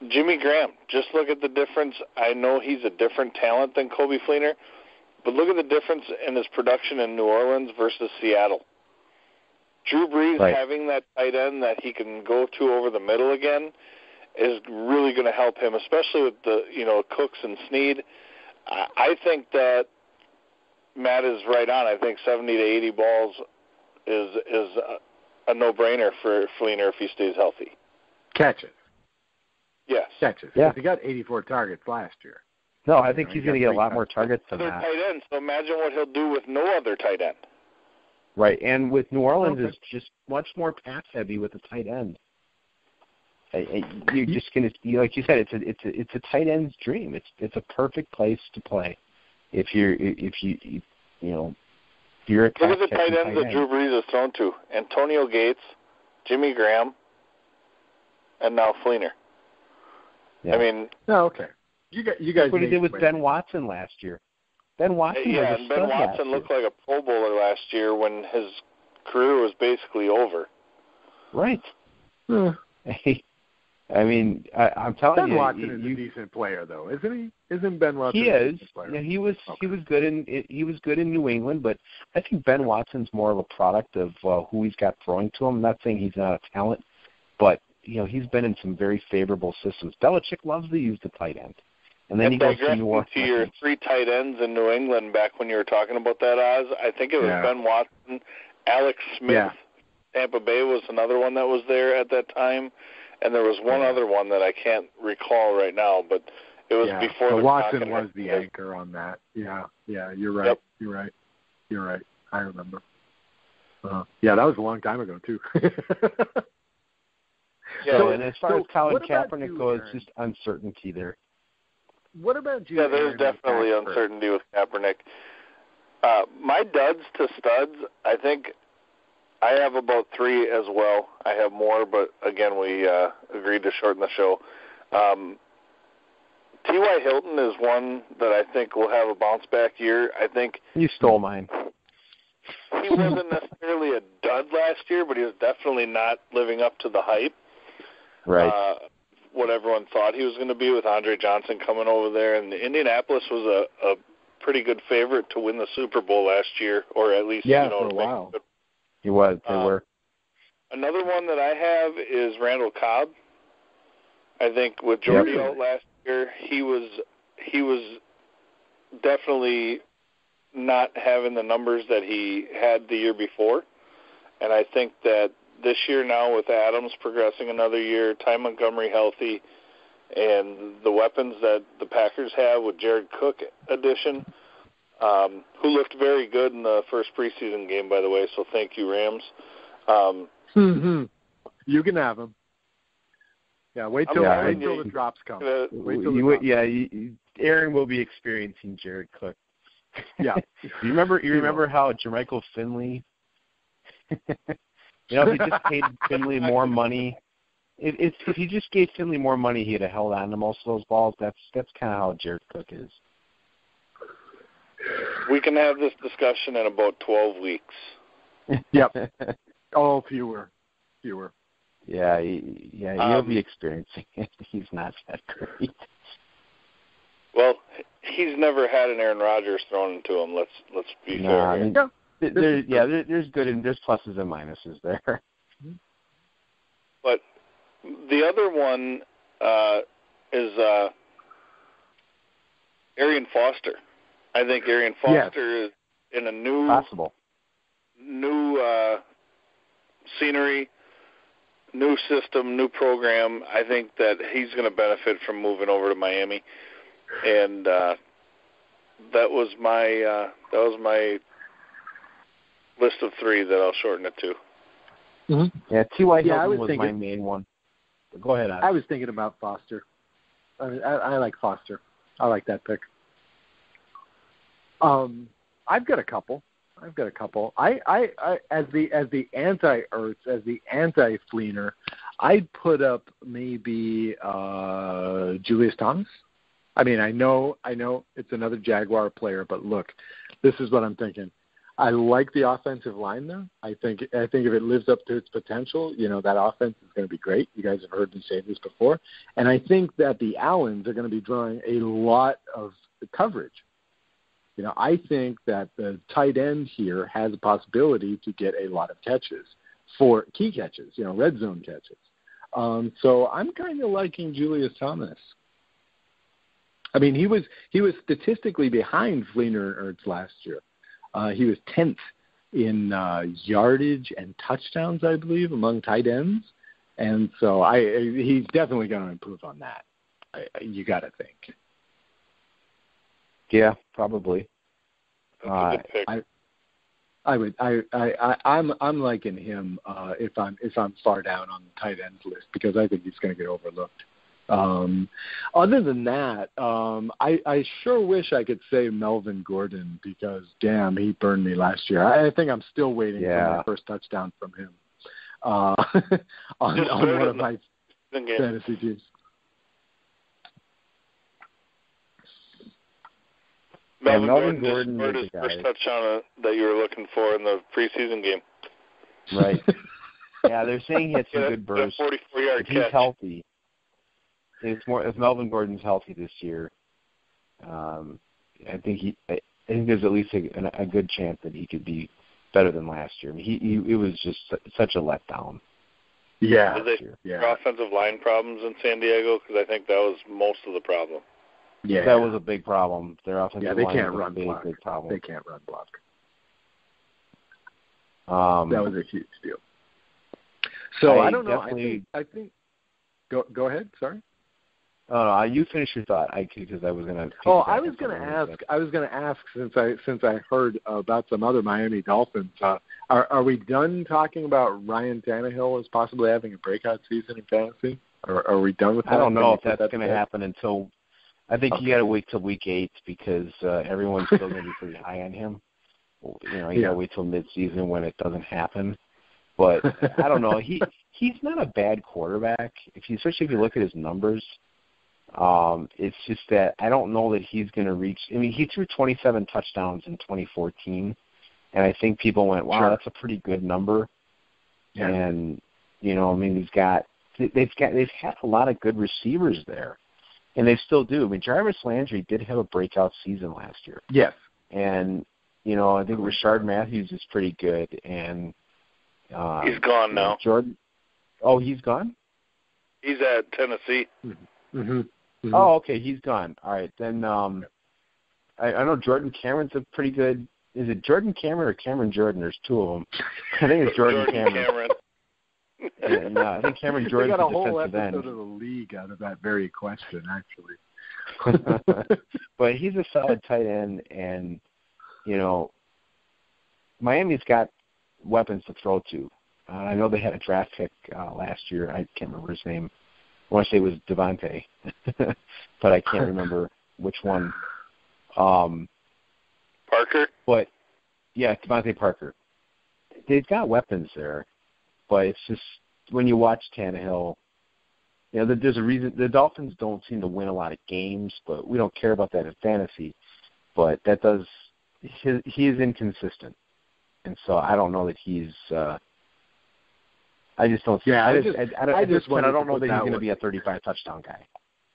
Jimmy Graham, just look at the difference. I know he's a different talent than Coby Fleener, but look at the difference in his production in New Orleans versus Seattle. Drew Brees having that tight end that he can go to over the middle again is really going to help him, especially with the Cooks and Snead. I think that Matt is right on. I think 70 to 80 balls is a no-brainer for Fleener if he stays healthy. Catch it. Yes. Catch it. Yeah. He got 84 targets last year. No, I think he's going to get a lot more targets than that. Tight end, so imagine what he'll do with no other tight end. Right, and with New Orleans is just much more pass-heavy with the tight end. You're just going to, like you said, it's a tight end's dream. It's a perfect place to play if you're a look at the tight ends that Drew Brees has thrown to: Antonio Gates, Jimmy Graham, and now Fleener. Yeah. I mean, You guys. What he did with Ben Watson last year. Ben Watson. Yeah, and Ben Watson looked like a Pro Bowler last year when his career was basically over. Right. I mean, I'm telling Ben you, Watson is a decent player, though, isn't he? Isn't Ben Watson? He is. A decent player? Yeah, he was good in New England, but I think Ben Watson's more of a product of who he's got throwing to him. I'm not saying he's not a talent, but he's been in some very favorable systems. Belichick loves to use the tight end, and then he goes to New Orleans. To your three tight ends in New England back when you were talking about that, Oz, I think it was Ben Watson, Alex Smith. Yeah. Tampa Bay was another one that was there at that time. And there was one other one that I can't recall right now, but it was before the Watson was the anchor on that. Yeah, you're right. Yep. You're right. I remember. Yeah, that was a long time ago, too. And as far as Colin Kaepernick goes, it's just uncertainty there. What about you? Yeah, there's definitely uncertainty with Kaepernick. My duds to studs, I think I have about 3 as well. I have more, but again, we agreed to shorten the show. T.Y. Hilton is one that I think will have a bounce-back year. I think you stole mine. He wasn't necessarily a dud last year, but he was definitely not living up to the hype. Right. What everyone thought he was going to be with Andre Johnson coming over there. And Indianapolis was a pretty good favorite to win the Super Bowl last year, or at least, for a while. He was. They were. Another one that I have is Randall Cobb. I think with Jordy out last year, he was definitely not having the numbers that he had the year before. And I think that this year now with Adams progressing another year, Ty Montgomery healthy, and the weapons that the Packers have with Jared Cook addition, who looked very good in the first preseason game, by the way, so thank you, Rams. You can have him. Yeah, wait till the drops come. Aaron will be experiencing Jared Cook. Yeah. You remember how Jermichael Finley, if he just paid Finley more money, if he just gave Finley more money, he'd have held on to most of those balls. That's kind of how Jared Cook is. We can have this discussion in about 12 weeks. Yep. Oh, fewer. Yeah, he'll be experiencing it. He's not that great. Well, he's never had an Aaron Rodgers thrown into him. Let's be fair. I mean, there's good and there's pluses and minuses there. But the other one is Arian Foster. I think Arian Foster is in a new scenery, new system, new program. I think that he's going to benefit from moving over to Miami, and that was my list of 3 that I'll shorten it to. Mm-hmm. Yeah, T.Y. Hilton was my main one. But go ahead, Adam. I was thinking about Foster. I like Foster. I like that pick. I've got a couple. I as the anti-Ertz, as the anti-Fleener, I'd put up maybe Julius Thomas. I mean, I know it's another Jaguar player, but look, this is what I'm thinking. I like the offensive line there. I think if it lives up to its potential, that offense is going to be great. You guys have heard me say this before. And I think that the Allens are going to be drawing a lot of coverage. I think that the tight end here has a possibility to get a lot of catches for key catches, red zone catches. So I'm kind of liking Julius Thomas. I mean, he was statistically behind Fleener and Ertz last year. He was 10th in yardage and touchdowns, I believe, among tight ends. And so he's definitely going to improve on that. You got to think. Yeah, probably. That's a good pick. I'm liking him if I'm far down on the tight ends list because I think he's going to get overlooked. Other than that, I sure wish I could say Melvin Gordon because damn, he burned me last year. I think I'm still waiting for my first touchdown from him on one of my fantasy teams. Melvin Gordon scored his first touchdown that you were looking for in the preseason game. Right. Yeah, they're saying he had some good bursts. 44-yard catch. He's healthy. If Melvin Gordon's healthy this year, I think there's at least a good chance that he could be better than last year. I mean, it was just such a letdown. Yeah. Did they have offensive line problems in San Diego? Because I think that was most of the problem. Yeah, that was a big problem. Their offensive line can't run block. Big problem. They can't run block. That was a huge deal. So I don't know. I think. Go ahead. Sorry. Oh no, you finish your thought. Because I was going to. I was going to ask since I heard about some other Miami Dolphins. Are we done talking about Ryan Tannehill as possibly having a breakout season in fantasy? Or are we done with that? I don't know if that's going to happen until. I think you got to wait till week 8 because everyone's still going to be pretty high on him. You got to wait till mid-season when it doesn't happen. But I don't know. He's not a bad quarterback, especially if you look at his numbers. It's just that I don't know that he's going to reach. I mean, he threw 27 touchdowns in 2014, and I think people went, "Wow, that's a pretty good number." Yeah. And I mean, they've had a lot of good receivers there. And they still do. I mean, Jarvis Landry did have a breakout season last year. Yes. And, I think Rashard Matthews is pretty good. And he's gone now. Jordan. Oh, he's gone? He's at Tennessee. Mm-hmm. Mm-hmm. Oh, okay. He's gone. All right. Then I know Jordan Cameron's a pretty good. Is it Jordan Cameron or Cameron Jordan? There's two of them. I think it's Jordan Cameron. And I think Cameron Jordan's got a whole defensive end. episode of the league out of that very question, actually. But he's a solid tight end, and Miami's got weapons to throw to. I know they had a draft pick last year. I can't remember his name. I want to say it was Devontae, but I can't remember which one. Parker? But, yeah, Devontae Parker. They've got weapons there. But it's just when you watch Tannehill, there's a reason the Dolphins don't seem to win a lot of games, but we don't care about that in fantasy. But he is inconsistent, and so I don't know that he's. I just don't. Yeah, I don't know that he's going to be a 35 touchdown guy.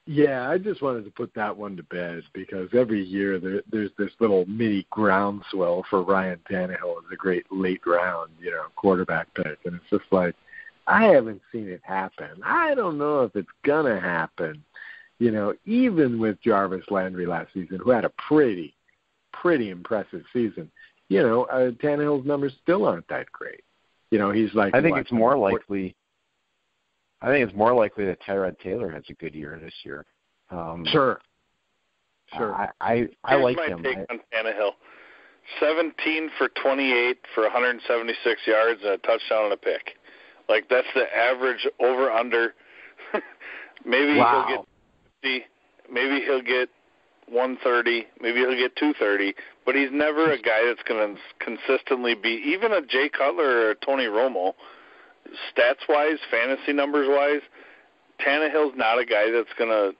Yeah, I just wanted to put that one to bed because every year there's this little mini groundswell for Ryan Tannehill as a great late round, quarterback pick. And it's just like, I haven't seen it happen. I don't know if it's going to happen. Even with Jarvis Landry last season, who had a pretty impressive season, Tannehill's numbers still aren't that great. He's like. I think it's more likely that Tyrod Taylor has a good year this year. Sure. I like him. Here's my take on Tannehill. 17 for 28 for 176 yards and a touchdown and a pick. Like, that's the average over-under. Maybe he'll get 130, maybe he'll get 230, but he's never a guy that's going to consistently be, even a Jay Cutler or a Tony Romo, stats-wise, fantasy numbers-wise, Tannehill's not a guy that's going to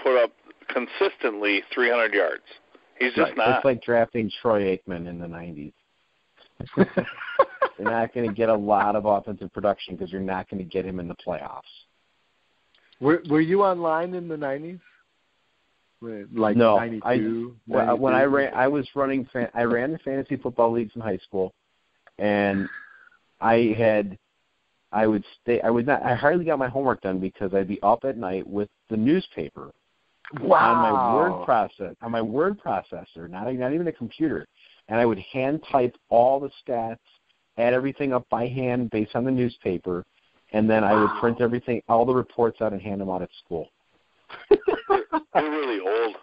put up consistently 300 yards. He's just not. It's like drafting Troy Aikman in the 90s. You're not going to get a lot of offensive production because you're not going to get him in the playoffs. Were you online in the 90s? Like no, 92? When I ran the fantasy football leagues in high school, and I hardly got my homework done because I'd be up at night with the newspaper. Wow. On my word processor, not even a computer, and I would hand type all the stats, add everything up by hand based on the newspaper, and then I would print everything, all the reports out, and hand them out at school. You're really old.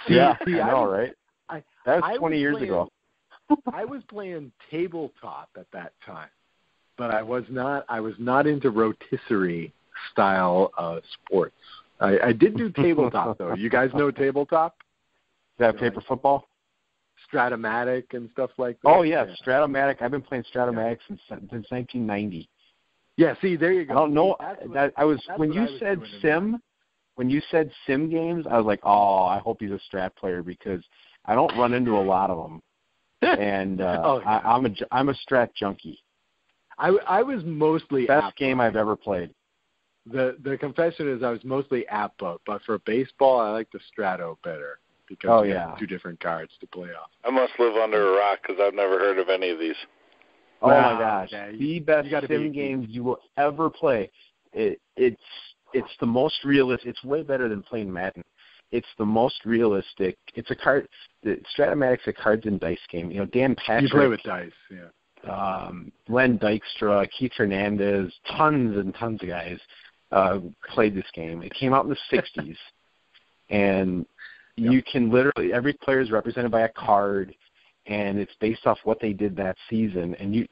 I know, right? That was 20 years ago. I was playing tabletop at that time, but I was not into rotisserie style sports. I did do tabletop though. You guys know tabletop? Is that paper football? Stratomatic and stuff like that. Oh yeah, Stratomatic. I've been playing Stratomatic since 1990. Yeah, see, there you go. I don't know. When you said sim games, I was like, oh, I hope he's a Strat player because I don't run into a lot of them, and I'm a Strat junkie. I was mostly best game I've ever played. The confession is I was mostly app, but for baseball I like the Strato better because you have two different cards to play off. I must live under a rock because I've never heard of any of these. Oh my gosh, the best sim games you will ever play. It's the most realistic. It's way better than playing Madden. It's the most realistic. It's a card. The Stratomatic's a cards and dice game. You know, Dan Patrick. You play with dice, yeah. Len Dykstra, Keith Hernandez, tons and tons of guys played this game. It came out in the 60s, and you can literally, every player is represented by a card, and it's based off what they did that season. And you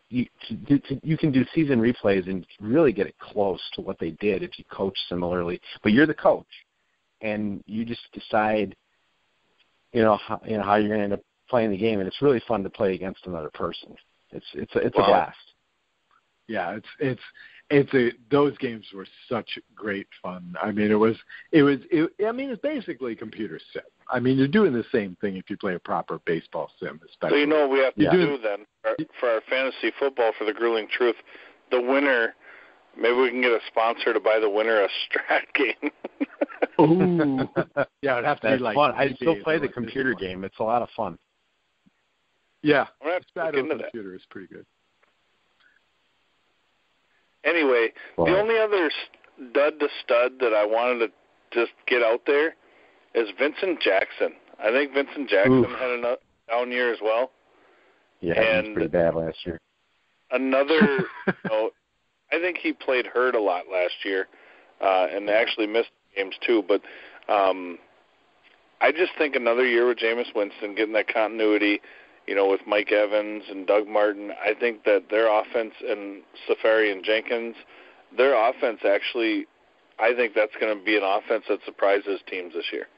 can do season replays and really get it close to what they did if you coach similarly. But you're the coach, and you just decide, how you're going to end up playing the game, and it's really fun to play against another person. It's a blast. Yeah, those games were such great fun. I mean, it's basically computer sim. I mean, you're doing the same thing if you play a proper baseball sim, especially. So what we have to do then for our fantasy football for the Grueling Truth, the winner. Maybe we can get a sponsor to buy the winner a Strat game. Ooh, yeah, it'd have to be like fun. I still play the computer game. It's a lot of fun. Yeah, Strato computer is pretty good. Anyway, the only other dud to stud that I wanted to just get out there is Vincent Jackson. I think Vincent Jackson had a down year as well. Yeah, he was pretty bad last year. Another, I think he played hurt a lot last year and actually missed games too. But I just think another year with Jameis Winston, getting that continuity, with Mike Evans and Doug Martin, I think that their offense and Safari and Jenkins, their offense actually, I think that's going to be an offense that surprises teams this year.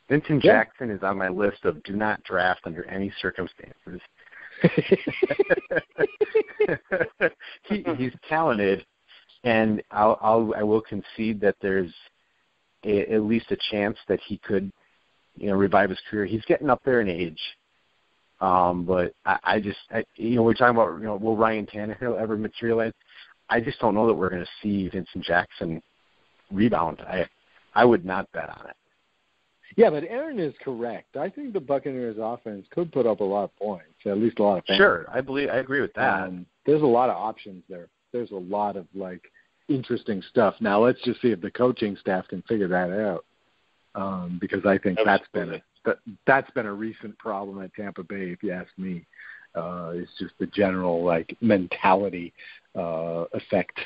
Vincent Jackson is on my list of do not draft under any circumstances. He's talented, and I will concede that there's at least a chance that he could, revive his career. He's getting up there in age, but I we're talking about will Ryan Tannehill ever materialize? I just don't know that we're going to see Vincent Jackson rebound. I would not bet on it. Yeah, but Aaron is correct. I think the Buccaneers offense could put up a lot of points, at least a lot of fans. Sure, I agree with that. There's a lot of options there. There's a lot of interesting stuff. Now let's just see if the coaching staff can figure that out, because I think that's been a recent problem at Tampa Bay, if you ask me. It's just the general mentality effect.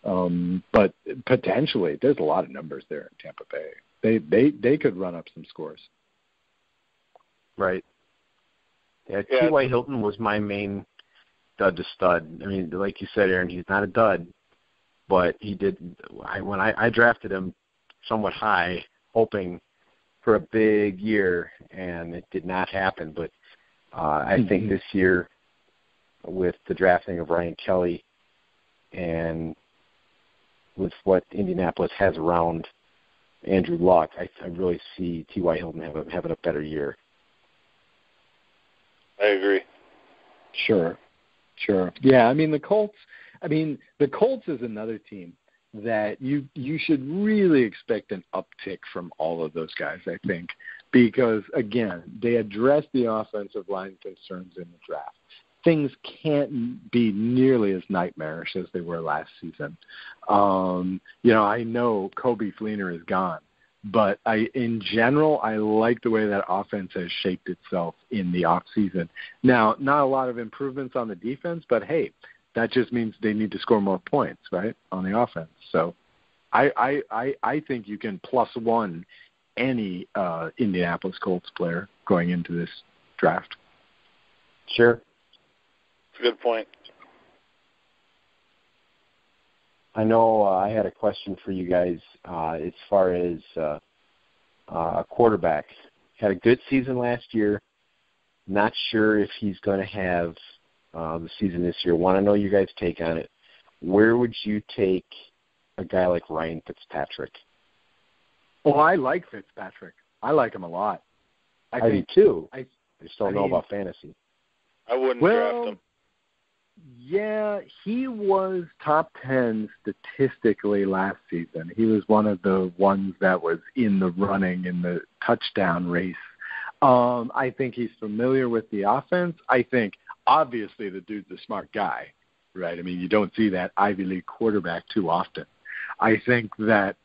But potentially, there's a lot of numbers there in Tampa Bay. They could run up some scores. Right. Yeah, T.Y. Hilton was my main dud to stud. I mean, like you said, Aaron, he's not a dud, but he did. When I drafted him somewhat high, hoping for a big year, and it did not happen. But I think this year, with the drafting of Ryan Kelly and with what Indianapolis has around Andrew Luck, I really see T.Y. Hilton having a better year. I agree. Sure. Yeah, I mean, the Colts is another team that you should really expect an uptick from all of those guys, I think, because, again, they addressed the offensive line concerns in the draft. Things can't be nearly as nightmarish as they were last season. I know Kobe Fleener is gone, but in general, I like the way that offense has shaped itself in the offseason. Now, not a lot of improvements on the defense, but, hey, that just means they need to score more points, right, on the offense. So I think you can +1 any Indianapolis Colts player going into this draft. Sure. That's a good point. I know I had a question for you guys as far as a quarterback. Had a good season last year. Not sure if he's going to have the season this year. Want to know your guys' take on it. Where would you take a guy like Ryan Fitzpatrick? Oh, I like Fitzpatrick. I like him a lot. I do too. I just don't know about fantasy. I wouldn't draft him. Yeah, he was top 10 statistically last season. He was one of the ones that was in the running in the touchdown race. I think he's familiar with the offense. I think, obviously, the dude's a smart guy, right? I mean, you don't see that Ivy League quarterback too often. I think that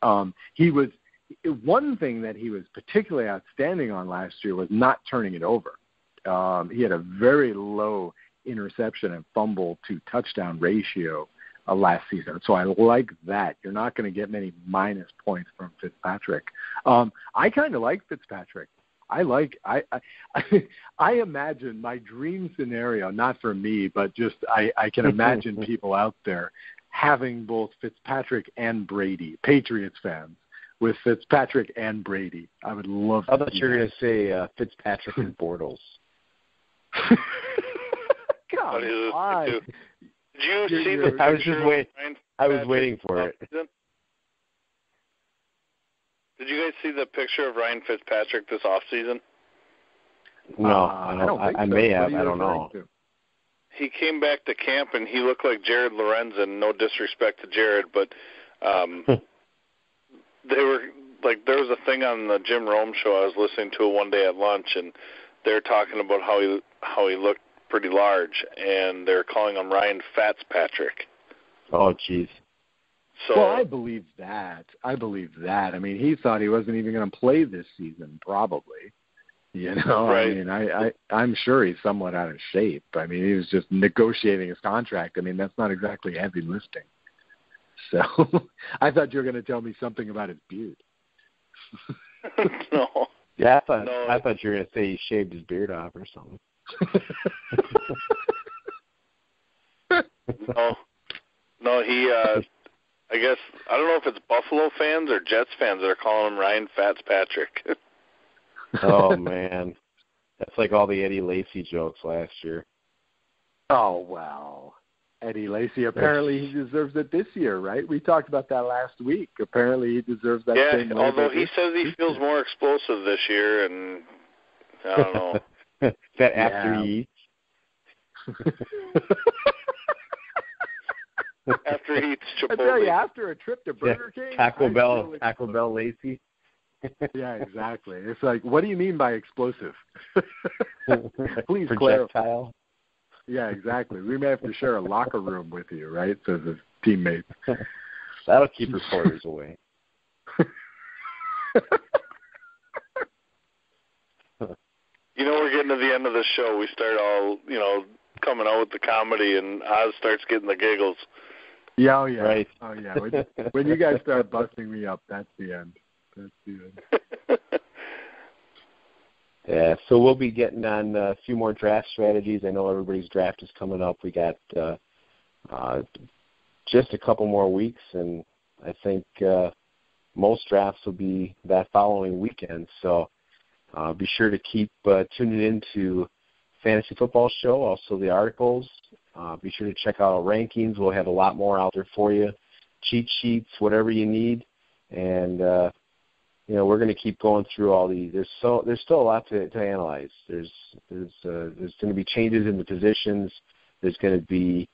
he was – one thing that he was particularly outstanding on last year was not turning it over. He had a very low interception and fumble to touchdown ratio last season. So I like that. You're not going to get many minus points from Fitzpatrick. I kind of like Fitzpatrick. I imagine my dream scenario, not for me, but just I can imagine people out there having both Fitzpatrick and Brady, Patriots fans, with Fitzpatrick and Brady. I would love I thought you were going to say Fitzpatrick and Bortles. Come on. Did you see the picture? I was just waiting. I was waiting for it. Did you guys see the picture of Ryan Fitzpatrick this offseason? No, I may have. I don't know. He came back to camp and he looked like Jared Lorenzen. No disrespect to Jared, but they were like, there was a thing on the Jim Rome show I was listening to one day at lunch, and they're talking about how he looked pretty large, and they're calling him Ryan Fitzpatrick. Oh, jeez. So, well, I believe that. I mean, he thought he wasn't even going to play this season, probably. You know, right. I mean, I'm sure he's somewhat out of shape. I mean, he was just negotiating his contract. I mean, that's not exactly heavy lifting. So I thought you were going to tell me something about his beard. No. Yeah, I thought you were going to say he shaved his beard off or something. No, he, I guess, I don't know if it's Buffalo fans or Jets fans that are calling him Ryan Fitzpatrick. Oh, man. That's like all the Eddie Lacy jokes last year. Oh, well. Eddie Lacy, apparently he deserves it this year, right? We talked about that last week. Apparently he deserves that same label. Yeah, although he says he feels more explosive this year, and I don't know. Is that after he eats? After he eats Chipotle. I tell you, after a trip to Burger King. Taco Bell Lacy. Yeah, exactly. It's like, what do you mean by explosive? Please Projectile. clarify. Yeah, exactly. We may have to share a locker room with you, right? Says his teammates. That'll keep reporters away. You know, we're getting to the end of the show. We start all, coming out with the comedy, and Oz starts getting the giggles. Yeah, oh, yeah. Right. Oh, yeah. When you guys start busting me up, that's the end. Yeah, so we'll be getting on a few more draft strategies. I know everybody's draft is coming up. We got just a couple more weeks, and I think most drafts will be that following weekend. So Be sure to keep tuning in to Fantasy Football Show, also the articles. Be sure to check out our rankings. We'll have a lot more out there for you, cheat sheets, whatever you need. And, we're going to keep going through all these. There's still a lot to analyze. There's going to be changes in the positions. There's going to be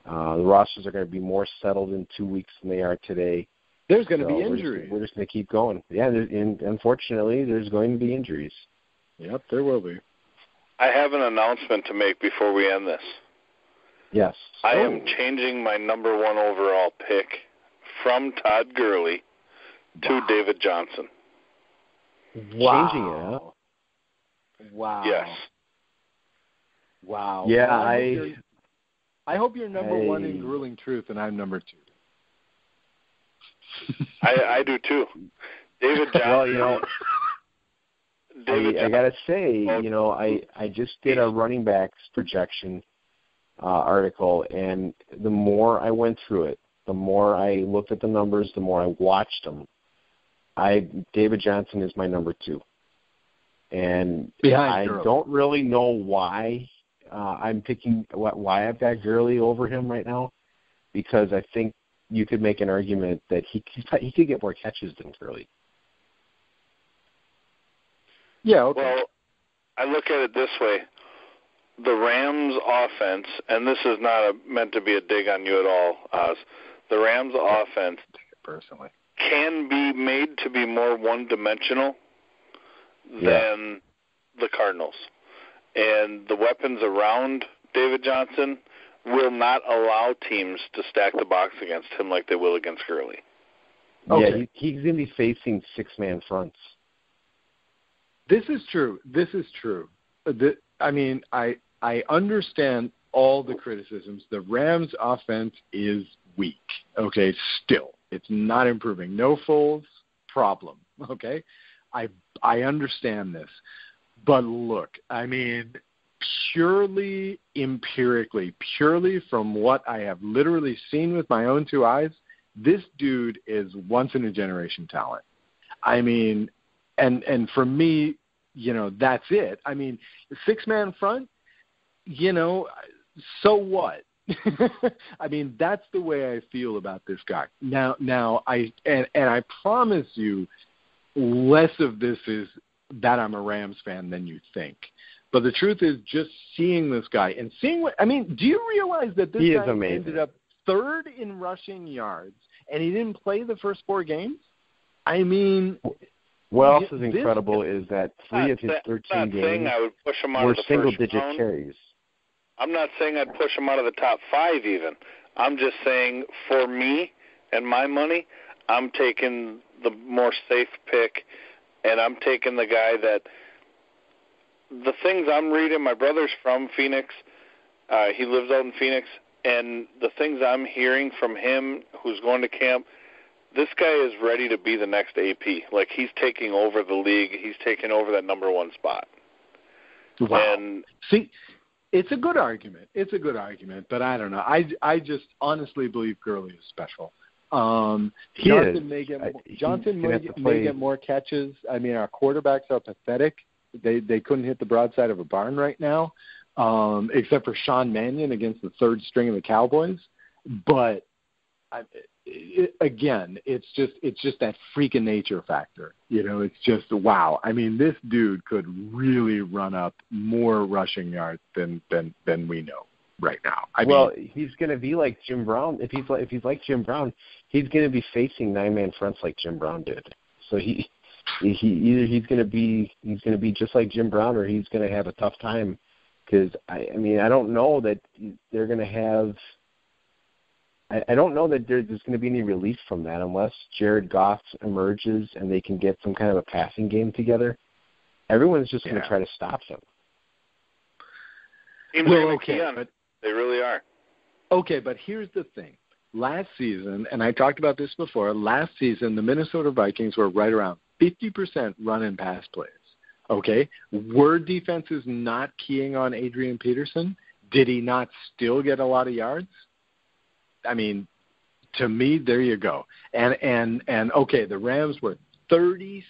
the rosters are going to be more settled in 2 weeks than they are today. There's going to be injuries. We're just going to keep going. Yeah, and unfortunately, there's going to be injuries. Yep, there will be. I have an announcement to make before we end this. Yes. I am changing my number 1 overall pick from Todd Gurley to David Johnson. Wow. Changing it, huh? Wow. Yes. Wow. Yeah, well, I hope you're number 1 in grueling truth, and I'm number 2. I do too. David Johnson. Well, I gotta say, I just did a running backs projection article, and the more I went through it, the more I looked at the numbers, the more I watched them. David Johnson is my number 2, and I don't really know why I'm picking why I've got Gurley over him right now, because I think you could make an argument that he could get more catches than Gurley. Yeah, okay. Well, I look at it this way. The Rams' offense, and this is not meant to be a dig on you at all, Oz, the Rams' offense personally can be made to be more one-dimensional than the Cardinals. And the weapons around David Johnson will not allow teams to stack the box against him like they will against Gurley. Okay. Yeah, he's going to be facing 6-man fronts. This is true. I understand all the criticisms. The Rams' offense is weak. Okay, still. It's not improving. No Foles, problem. Okay? I understand this. But look, purely empirically, purely from what I have literally seen with my own 2 eyes, this dude is once-in-a-generation talent. And for me, that's it. 6-man front, so what? That's the way I feel about this guy. Now, I promise you, less of this is that I'm a Rams fan than you think. But the truth is, just seeing this guy and seeing do you realize that this guy ended up 3rd in rushing yards, and he didn't play the first 4 games? What else is incredible is that 3 of his 13 games I would push him out were of the single-digit carries. I'm not saying I'd push him out of the top 5 even. I'm just saying, for me and my money, I'm taking the more safe pick, and I'm taking the guy that the things I'm reading, my brother's from Phoenix. He lives out in Phoenix, and the things I'm hearing from him, who's going to camp, this guy is ready to be the next AP. Like, he's taking over the league. He's taking over that number 1 spot. Wow. And see, it's a good argument. But I don't know. I just honestly believe Gurley is special. Johnson may get more catches. Our quarterbacks are pathetic. They couldn't hit the broadside of a barn right now, except for Sean Mannion against the 3rd string of the Cowboys. But again, it's just that freak of nature factor. It's just wow. This dude could really run up more rushing yards than we know right now. He's going to be like Jim Brown. If he's like Jim Brown, he's going to be facing 9-man fronts like Jim Brown did. So he either he's going to be just like Jim Brown, or he's going to have a tough time. Because I don't know that they're going to have. I don't know that there's going to be any relief from that unless Jared Goff emerges and they can get some kind of a passing game together. Everyone's just going to try to stop him. But they really are. Okay, but here's the thing. Last season, and I talked about this before, last season the Minnesota Vikings were right around 50% run and pass plays. Okay? Were defenses not keying on Adrian Peterson? Did he not still get a lot of yards? To me, there you go. And okay, the Rams were 32nd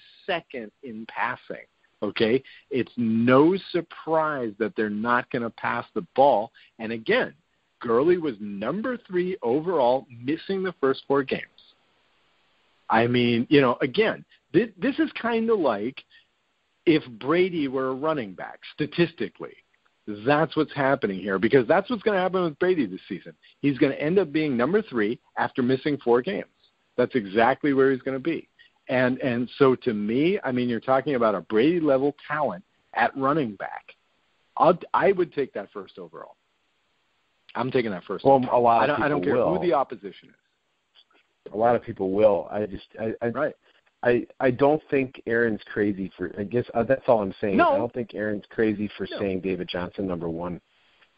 in passing. okay? It's no surprise that they're not going to pass the ball. And again, Gurley was number 3 overall, missing the first 4 games. I mean, again, this is kind of like if Brady were a running back, statistically. That's what's happening here, because that's what's going to happen with Brady this season. He's going to end up being number 3 after missing 4 games. That's exactly where he's going to be. And so to me, I mean, you're talking about a Brady-level talent at running back. I would take that first overall. I'm taking that first. Well, a lot of people I don't care will. who the opposition is. A lot of people will. Right. I don't think Aaron's crazy for. I guess that's all I'm saying. No. I don't think Aaron's crazy for saying David Johnson number 1.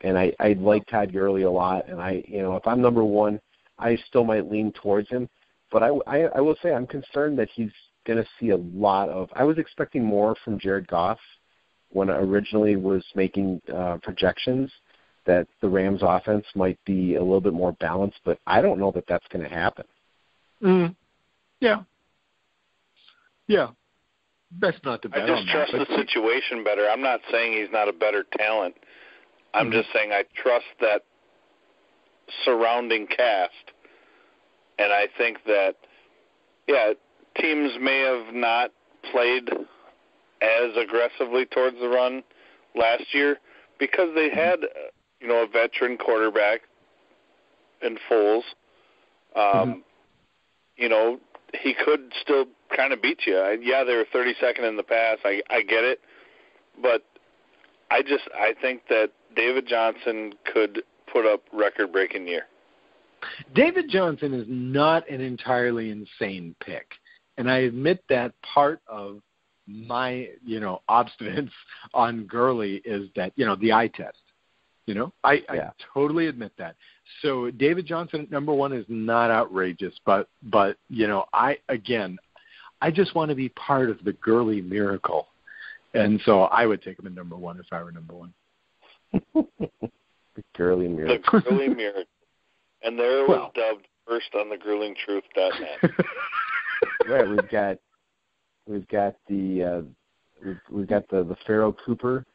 And I like Todd Gurley a lot. And if I'm number 1, I still might lean towards him. But I will say I'm concerned that he's going to see a lot of. I was expecting more from Jared Goff when I originally was making projections that the Rams offense might be a little bit more balanced, but I don't know that that's going to happen. Yeah. Best not to bet on that. I just trust the situation better. I'm not saying he's not a better talent. I'm just saying I trust that surrounding cast. And I think that, teams may have not played as aggressively towards the run last year because they had, a veteran quarterback in Foles. He could still kind of beat you. They were 32nd in the pass. I get it. But I think that David Johnson could put up record-breaking year. David Johnson is not an entirely insane pick. And I admit that part of my, obstinance on Gurley is that, the eye test. I totally admit that. So David Johnson at number 1 is not outrageous, but I just want to be part of the Gurley miracle. And so I would take him at number 1 if I were number 1. The Gurley miracle. The Gurley miracle. And there was dubbed first on the gruelingtruth.net. Right, we've got the Pharaoh Cooper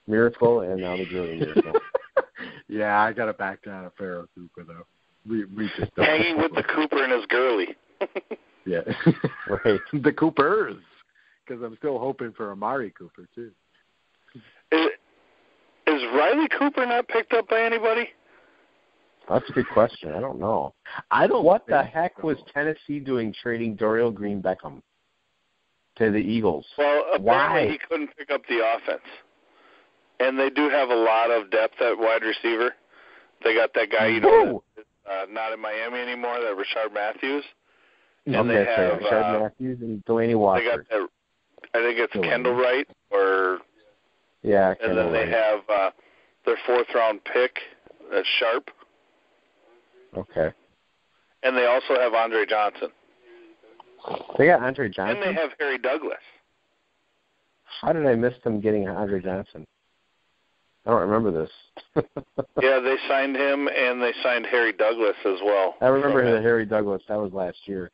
miracle and now the Gurley miracle. Yeah, I got to back down a Pharaoh Cooper though. We just don't. Hanging with the Cooper and his Gurley. Yeah, right. The Coopers, because I'm still hoping for Amari Cooper too. Is Riley Cooper not picked up by anybody? That's a good question. I don't know. What the heck was Tennessee doing trading Dorial Green-Beckham to the Eagles? Well, apparently Why? He couldn't pick up the offense. And they do have a lot of depth at wide receiver. They got that guy, that's not in Miami anymore, that Rashard Matthews. And they have Rashard Matthews and Delaney Walker. They got that, I think it's Kendall Wright or Kendall and then they Wright. have their 4th-round pick, Sharp. Okay. And they also have Andre Johnson. They got Andre Johnson? And they have Harry Douglas. How did I miss them getting Andre Johnson? I don't remember this. Yeah, they signed him, and they signed Harry Douglas as well. I remember the Harry Douglas. That was last year.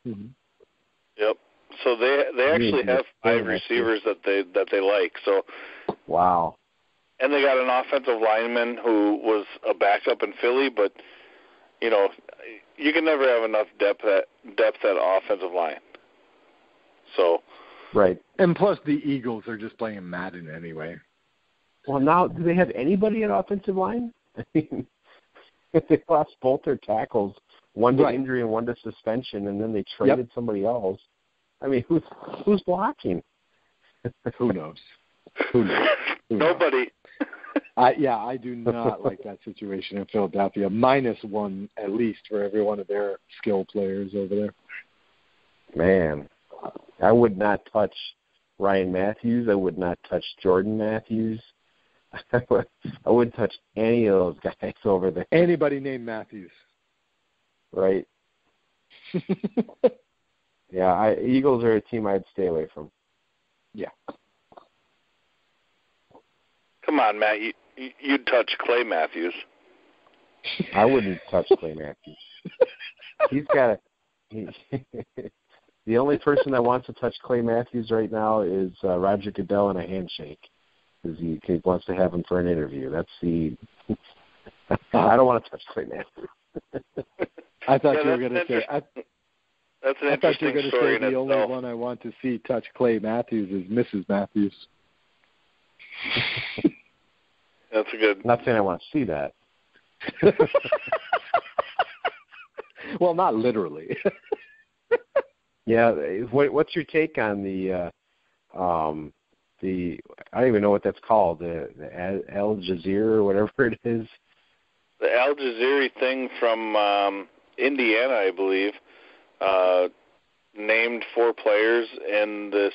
Mm-hmm. Yep. So they actually have 5 receivers that they like. So. Wow. And they got an offensive lineman who was a backup in Philly, but you can never have enough depth at offensive line. So. Right. And plus, the Eagles are just playing Madden anyway. Well, now, do they have anybody at offensive line? I mean, they lost both their tackles, one to injury and one to suspension, and then they traded somebody else. I mean, who's blocking? Who knows? Who knows? Nobody. I do not like that situation in Philadelphia. -1 at least for every one of their skill players over there. Man, I would not touch Ryan Matthews. I would not touch Jordan Matthews. I wouldn't touch any of those guys over there. Anybody named Matthews. Right. Yeah, Eagles are a team I'd stay away from. Yeah. Come on, Matt. You'd touch Clay Matthews. I wouldn't touch Clay Matthews. He's got The only person that wants to touch Clay Matthews right now is Roger Goodell in a handshake, because he wants to have him for an interview. That's the. I don't want to touch Clay Matthews. I thought you were going to say. That's an I thought you were interesting going to story. say the only one I want to see touch Clay Matthews is Mrs. Matthews. That's a good. I'm not saying I want to see that. Well, not literally. Yeah, what's your take on the I don't even know what that's called, the Al Jazeera or whatever it is. The Al Jazeera thing from Indiana, I believe, named 4 players in this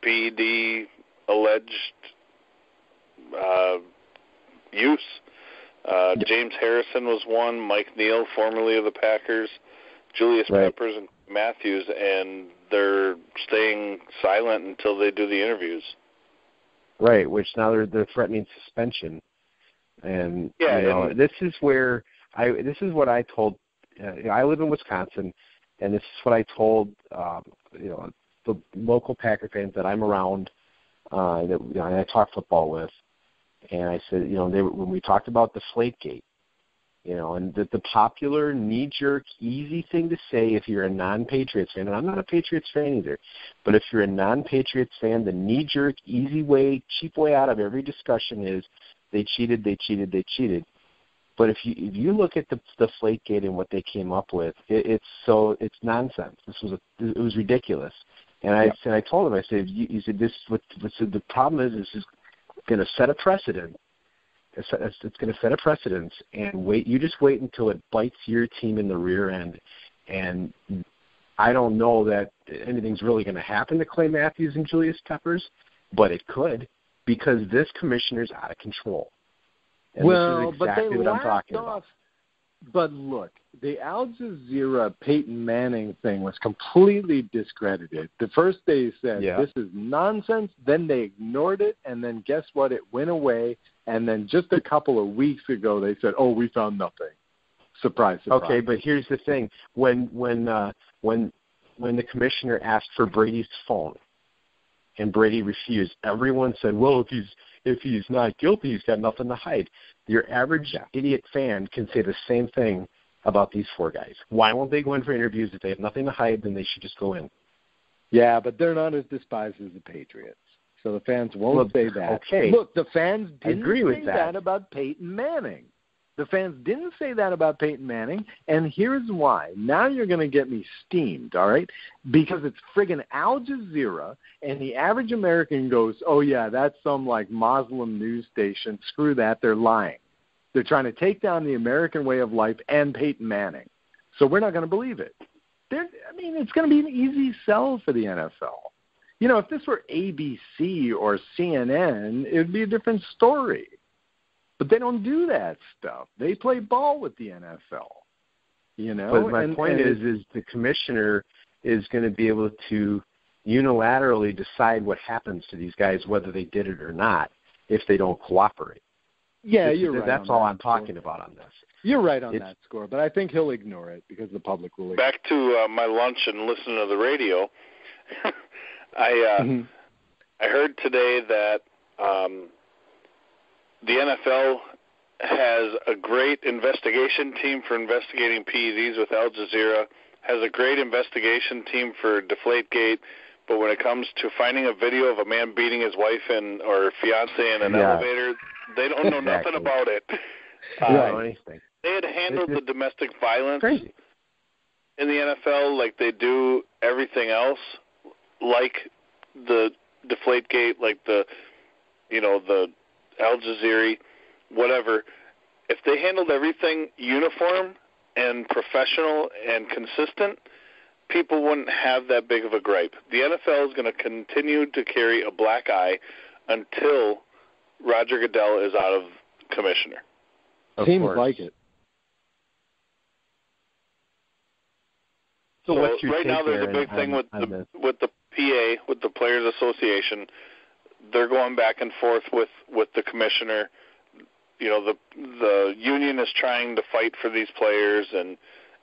PED alleged use. James Harrison was one, Mike Neal, formerly of the Packers, Julius Peppers, and Matthews, and they're staying silent until they do the interviews. Right, which now they're threatening suspension. And this is where this is what I told. I live in Wisconsin, and this is what I told the local Packer fans that I'm around, that I talk football with, and I said, when we talked about Deflategate, and the popular knee-jerk, easy thing to say if you're a non-Patriots fan, and I'm not a Patriots fan either, but if you're a non-Patriots fan, the knee-jerk, easy way, cheap way out of every discussion is they cheated, they cheated, they cheated. But if you look at the Deflategate and what they came up with, it's nonsense. It was ridiculous. And I told him, I said, you said this. The problem is this is going to set a precedent. It's going to set a precedence, and you just wait until it bites your team in the rear end. And I don't know that anything's really going to happen to Clay Matthews and Julius Peppers, but it could, because this commissioner's out of control. And this is exactly what I'm talking about. But look, the Al Jazeera Peyton Manning thing was completely discredited. The first they said, this is nonsense. Then they ignored it. And then guess what? It went away. And then just a couple of weeks ago, they said, oh, we found nothing. Surprise, surprise. Okay, but here's the thing. When the commissioner asked for Brady's phone and Brady refused, everyone said, well, if he's not guilty, he's got nothing to hide. Your average idiot fan can say the same thing about these 4 guys. Why won't they go in for interviews? If they have nothing to hide, then they should just go in. Yeah, but they're not as despised as the Patriots. So the fans won't say that. Okay. Look, the fans didn't say that. that about Peyton Manning. The fans didn't say that about Peyton Manning, and here's why. Now you're going to get me steamed, all right? Because it's friggin' Al Jazeera, and the average American goes, oh, yeah, that's some, Muslim news station. Screw that. They're lying. They're trying to take down the American way of life and Peyton Manning. So we're not going to believe it. It's going to be an easy sell for the NFL. If this were ABC or CNN, it would be a different story. But they don't do that stuff. They play ball with the NFL. But my point is the commissioner is going to be able to unilaterally decide what happens to these guys, whether they did it or not, if they don't cooperate. Yeah, you're right. That's all I'm talking about on this. You're right on that score, but I think he'll ignore it because the public will ignore it. Back to my lunch and listening to the radio, I heard today that the NFL has a great investigation team for investigating PEDs with Al Jazeera, has a great investigation team for Deflategate, but when it comes to finding a video of a man beating his wife or fiancé in an elevator, they don't know nothing about it. They had handled the domestic violence in the NFL like they do everything else, like the Deflategate, like the Al Jazeera, whatever. If they handled everything uniform and professional and consistent, people wouldn't have that big of a gripe. The NFL is going to continue to carry a black eye until Roger Goodell is out of commissioner. Seems like it. So right now there's a big thing with the PA, with the Players Association. They're going back and forth with the commissioner. The union is trying to fight for these players, and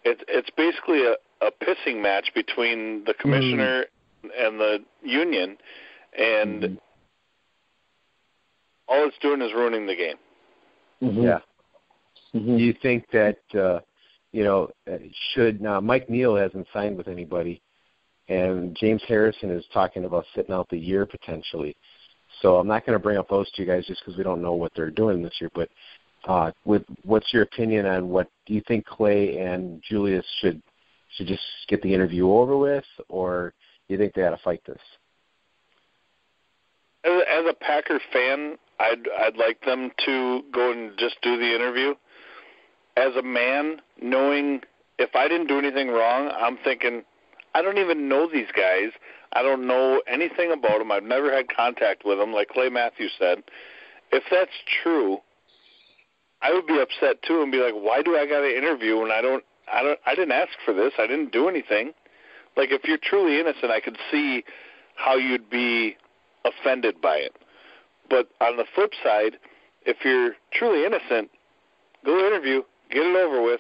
it's basically a pissing match between the commissioner and the union, and all it's doing is ruining the game. Yeah. Do you think that should now Mike Neal hasn't signed with anybody, and James Harrison is talking about sitting out the year potentially. So I'm not going to bring up those two guys just because we don't know what they're doing this year. But what's your opinion on what do you think Clay and Julius should just get the interview over with, or do you think they got to fight this? As a Packer fan, I'd like them to go and just do the interview. As a man, knowing if I didn't do anything wrong, I'm thinking, I don't even know these guys. I don't know anything about them. I've never had contact with them, like Clay Matthews said. If that's true, I would be upset too and be like, why do I got to interview when I didn't ask for this. I didn't do anything. Like, if you're truly innocent, I could see how you'd be offended by it. But on the flip side, if you're truly innocent, go interview, get it over with,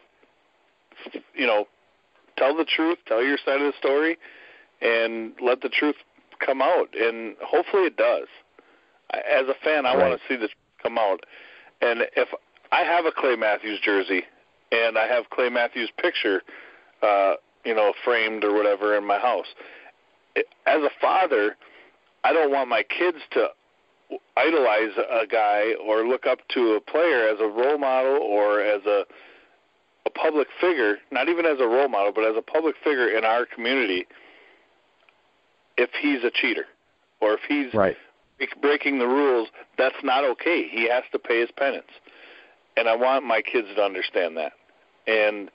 tell the truth, tell your side of the story, and let the truth come out. And hopefully it does. As a fan, I want to see this come out. And if I have a Clay Matthews jersey and I have Clay Matthews' picture, framed or whatever in my house, as a father, I don't want my kids to idolize a guy or look up to a player as a role model or as a public figure, not even as a role model, but as a public figure in our community, if he's a cheater or if he's breaking the rules. That's not okay. He has to pay his penance. And I want my kids to understand that. And,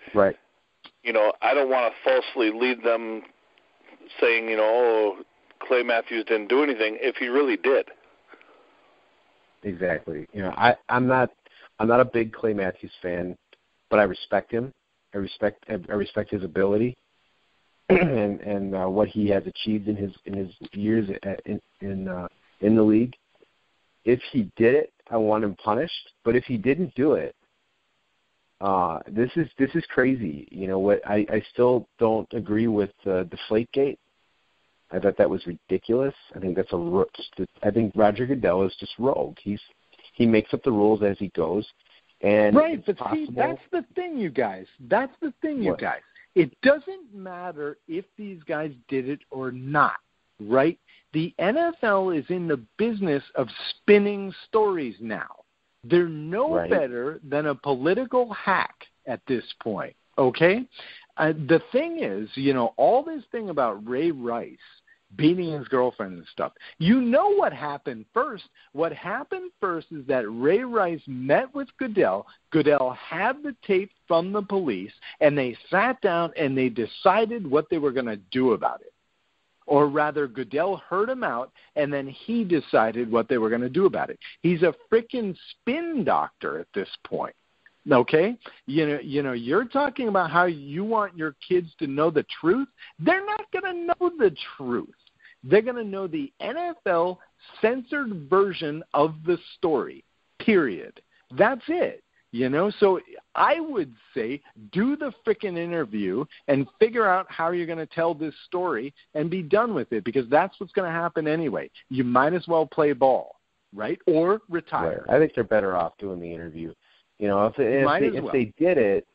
I don't want to falsely lead them saying, Clay Matthews didn't do anything if he really did. Exactly. I'm not a big Clay Matthews fan, but I respect him. I respect his ability and what he has achieved in his years in the league. If he did it, I want him punished. But if he didn't do it, this is crazy. I still don't agree with Deflategate. I thought that was ridiculous. I think I think Roger Goodell is just rogue. He makes up the rules as he goes. And but see, that's the thing, you guys. It doesn't matter if these guys did it or not, right? The NFL is in the business of spinning stories now. They're no better than a political hack at this point, okay? The thing is, all this thing about Ray Rice beating his girlfriend and stuff, what happened first. What happened first is that Ray Rice met with Goodell. Goodell had the tape from the police, and they sat down and they decided what they were going to do about it. Or rather, Goodell heard him out, and then he decided what they were going to do about it. He's a freaking spin doctor at this point. Okay? You're talking about how you want your kids to know the truth. They're not going to know the truth. They're going to know the NFL censored version of the story, period. That's it. So I would say do the frickin' interview and figure out how you're going to tell this story and be done with it, because that's what's going to happen anyway. You might as well play ball, right? Or retire. I think they're better off doing the interview. If they did it,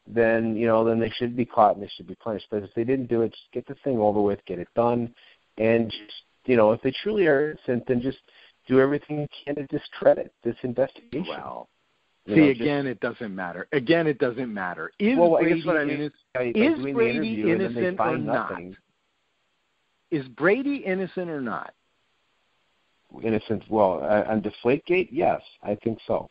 then they should be caught and they should be punished. But if they didn't do it, just get the thing over with, get it done, and just, if they truly are innocent, then just do everything you can to discredit this investigation. Well, it doesn't matter. Is Brady innocent or not? Is Brady innocent or not? Innocent. Well, on Deflategate, yes, I think so.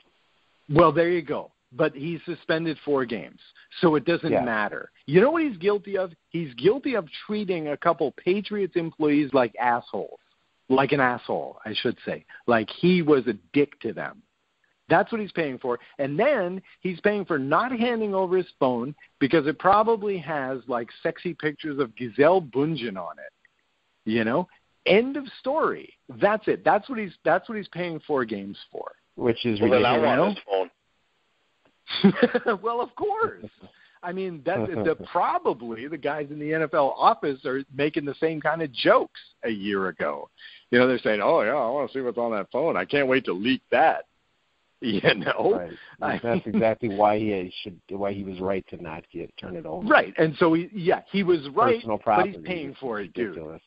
Well, there you go. But he's suspended 4 games, so it doesn't matter. You know what he's guilty of? He's guilty of treating a couple Patriots employees like assholes. Like an asshole, I should say. Like he was a dick to them. That's what he's paying for. And then he's paying for not handing over his phone because it probably has, like, sexy pictures of Gisele Bundchen on it. End of story. That's it. That's what he's paying 4 games for. Which is ridiculous. Well, I want his phone. Well, of course. I mean, probably the guys in the NFL office are making the same kind of jokes a year ago. You know, they're saying, "Oh yeah, I want to see what's on that phone. I can't wait to leak that." You know, right. That's exactly why he was right to not turn it over. Right, and so he was right, but he's paying is for it, ridiculous.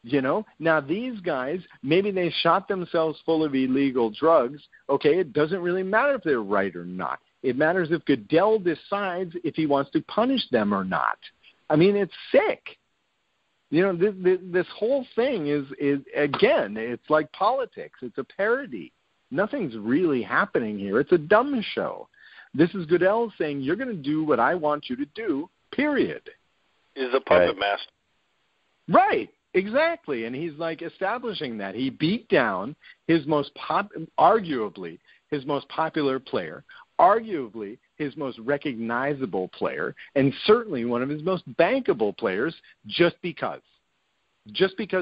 dude. You know, now these guys, maybe they shot themselves full of illegal drugs. Okay, it doesn't really matter if they're right or not. It matters if Goodell decides if he wants to punish them or not. I mean, it's sick. You know, this whole thing is again, it's like politics. It's a parody. Nothing's really happening here. It's a dumb show. This is Goodell saying, you're going to do what I want you to do, period. He's a puppet master. Right, exactly. And he's like establishing that. He beat down his arguably his most popular player, arguably his most recognizable player, and certainly one of his most bankable players just because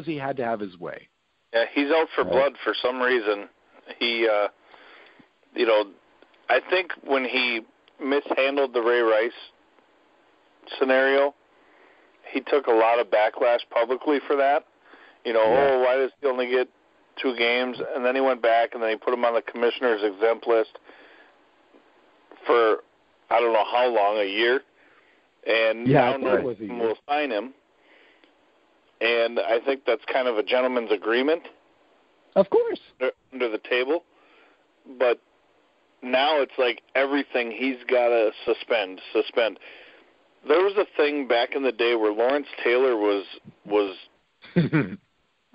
he had to have his way. Yeah, he's out for blood for some reason. He, you know, I think when he mishandled the Ray Rice scenario, he took a lot of backlash publicly for that. You know, why does he only get 2 games? And then he went back and then he put him on the commissioner's exempt list for I don't know how long, a year. And now no one will sign him. And I think that's kind of a gentleman's agreement. Of course. Under the table. But now it's like everything he's got to suspend. There was a thing back in the day where Lawrence Taylor was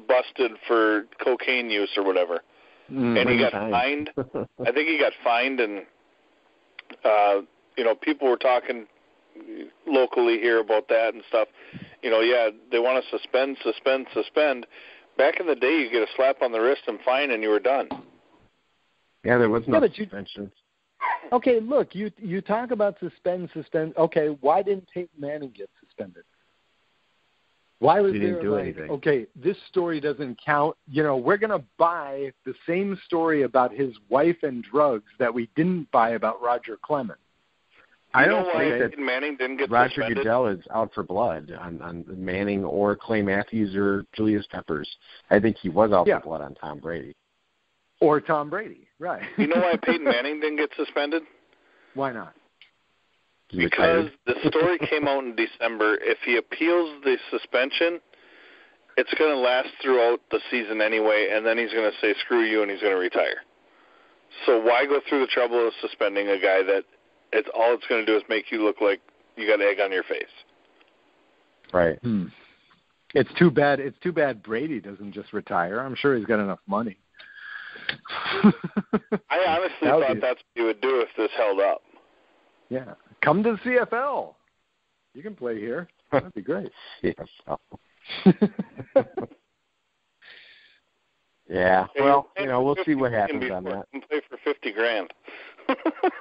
busted for cocaine use or whatever. And he got fined. I think he got fined, and you know, people were talking locally here about that and stuff. You know, they want to suspend. Back in the day, you get a slap on the wrist and fine, and you were done. Yeah, there was no suspension. Okay, look, you talk about suspend. Okay, why didn't Peyton Manning get suspended? Why was there anything? Okay, this story doesn't count. You know, we're going to buy the same story about his wife and drugs that we didn't buy about Roger Clemens. I don't think that Manning didn't get Roger suspended? Goodell is out for blood on Manning or Clay Matthews or Julius Peppers. I think he was out for blood on Tom Brady. Or Tom Brady, right. You know why Peyton Manning didn't get suspended? Why not? Because the story came out in December. If he appeals the suspension, it's going to last throughout the season anyway, and then he's going to say, screw you, and he's going to retire. So why go through the trouble of suspending a guy that all it's going to do is make you look like you got egg on your face? Right. It's too bad. It's too bad Brady doesn't just retire. I'm sure he's got enough money. I honestly thought that's what he would do if this held up. Yeah. Come to the CFL. You can play here. That'd be great. CFL. Yeah. Well, you know, we'll see what happens on that. He can play for $50,000.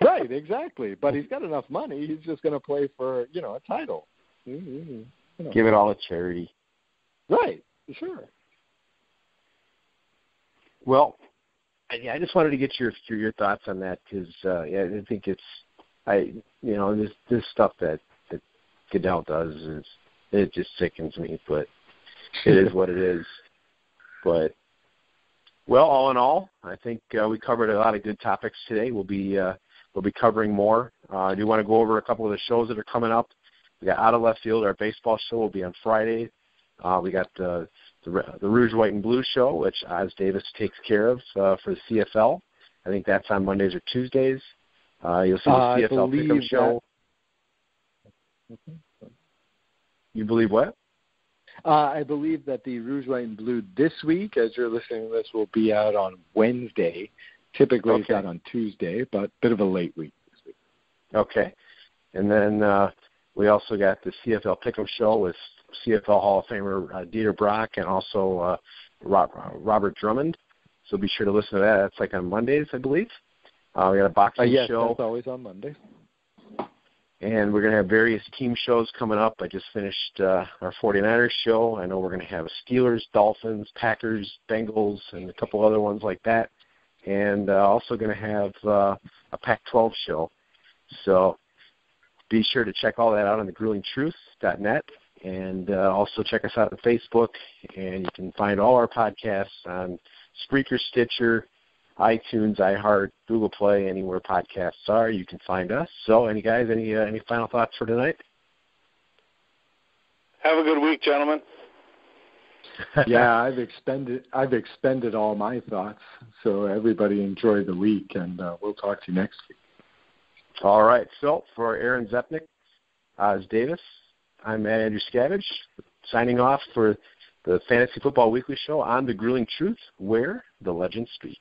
Right, exactly. But he's got enough money. He's just going to play for, you know, a title. You know. Give it all to charity. Right. Sure. Well, I just wanted to get your thoughts on that because I think this stuff that Goodell does it just sickens me, but it is what it is. But well, all in all, I think we covered a lot of good topics today. We'll be covering more. I do want to go over a couple of the shows that are coming up. We got Out of Left Field. Our baseball show will be on Friday. We got the Rouge, White, and Blue show, which Os Davis takes care of for the CFL. I think that's on Mondays or Tuesdays. You'll see the CFL Pick'em show. You believe what? I believe that the Rouge, White, and Blue this week, as you're listening to this, will be out on Wednesday. Typically it's out on Tuesday, but a bit of a late week this week. Okay. And then we also got the CFL Pick'em show with CFL Hall of Famer Dieter Brock and also Robert Drummond. So be sure to listen to that. That's like on Mondays, I believe. We got a boxing yes, show. That's always on Mondays. And we're going to have various team shows coming up. I just finished our 49ers show. I know we're going to have Steelers, Dolphins, Packers, Bengals, and a couple other ones like that. And also going to have a Pac-12 show. So be sure to check all that out on thegruelingtruth.net. And also check us out on Facebook, and you can find all our podcasts on Spreaker, Stitcher, iTunes, iHeart, Google Play, anywhere podcasts are, you can find us. So, any final thoughts for tonight? Have a good week, gentlemen. Yeah, I've expended all my thoughts. So everybody enjoy the week, and we'll talk to you next week. All right. So for Aaron Zepnick, Os Davis, I'm Matt Andruscavage, signing off for the Fantasy Football Weekly Show on The Grueling Truth, where the legends speak.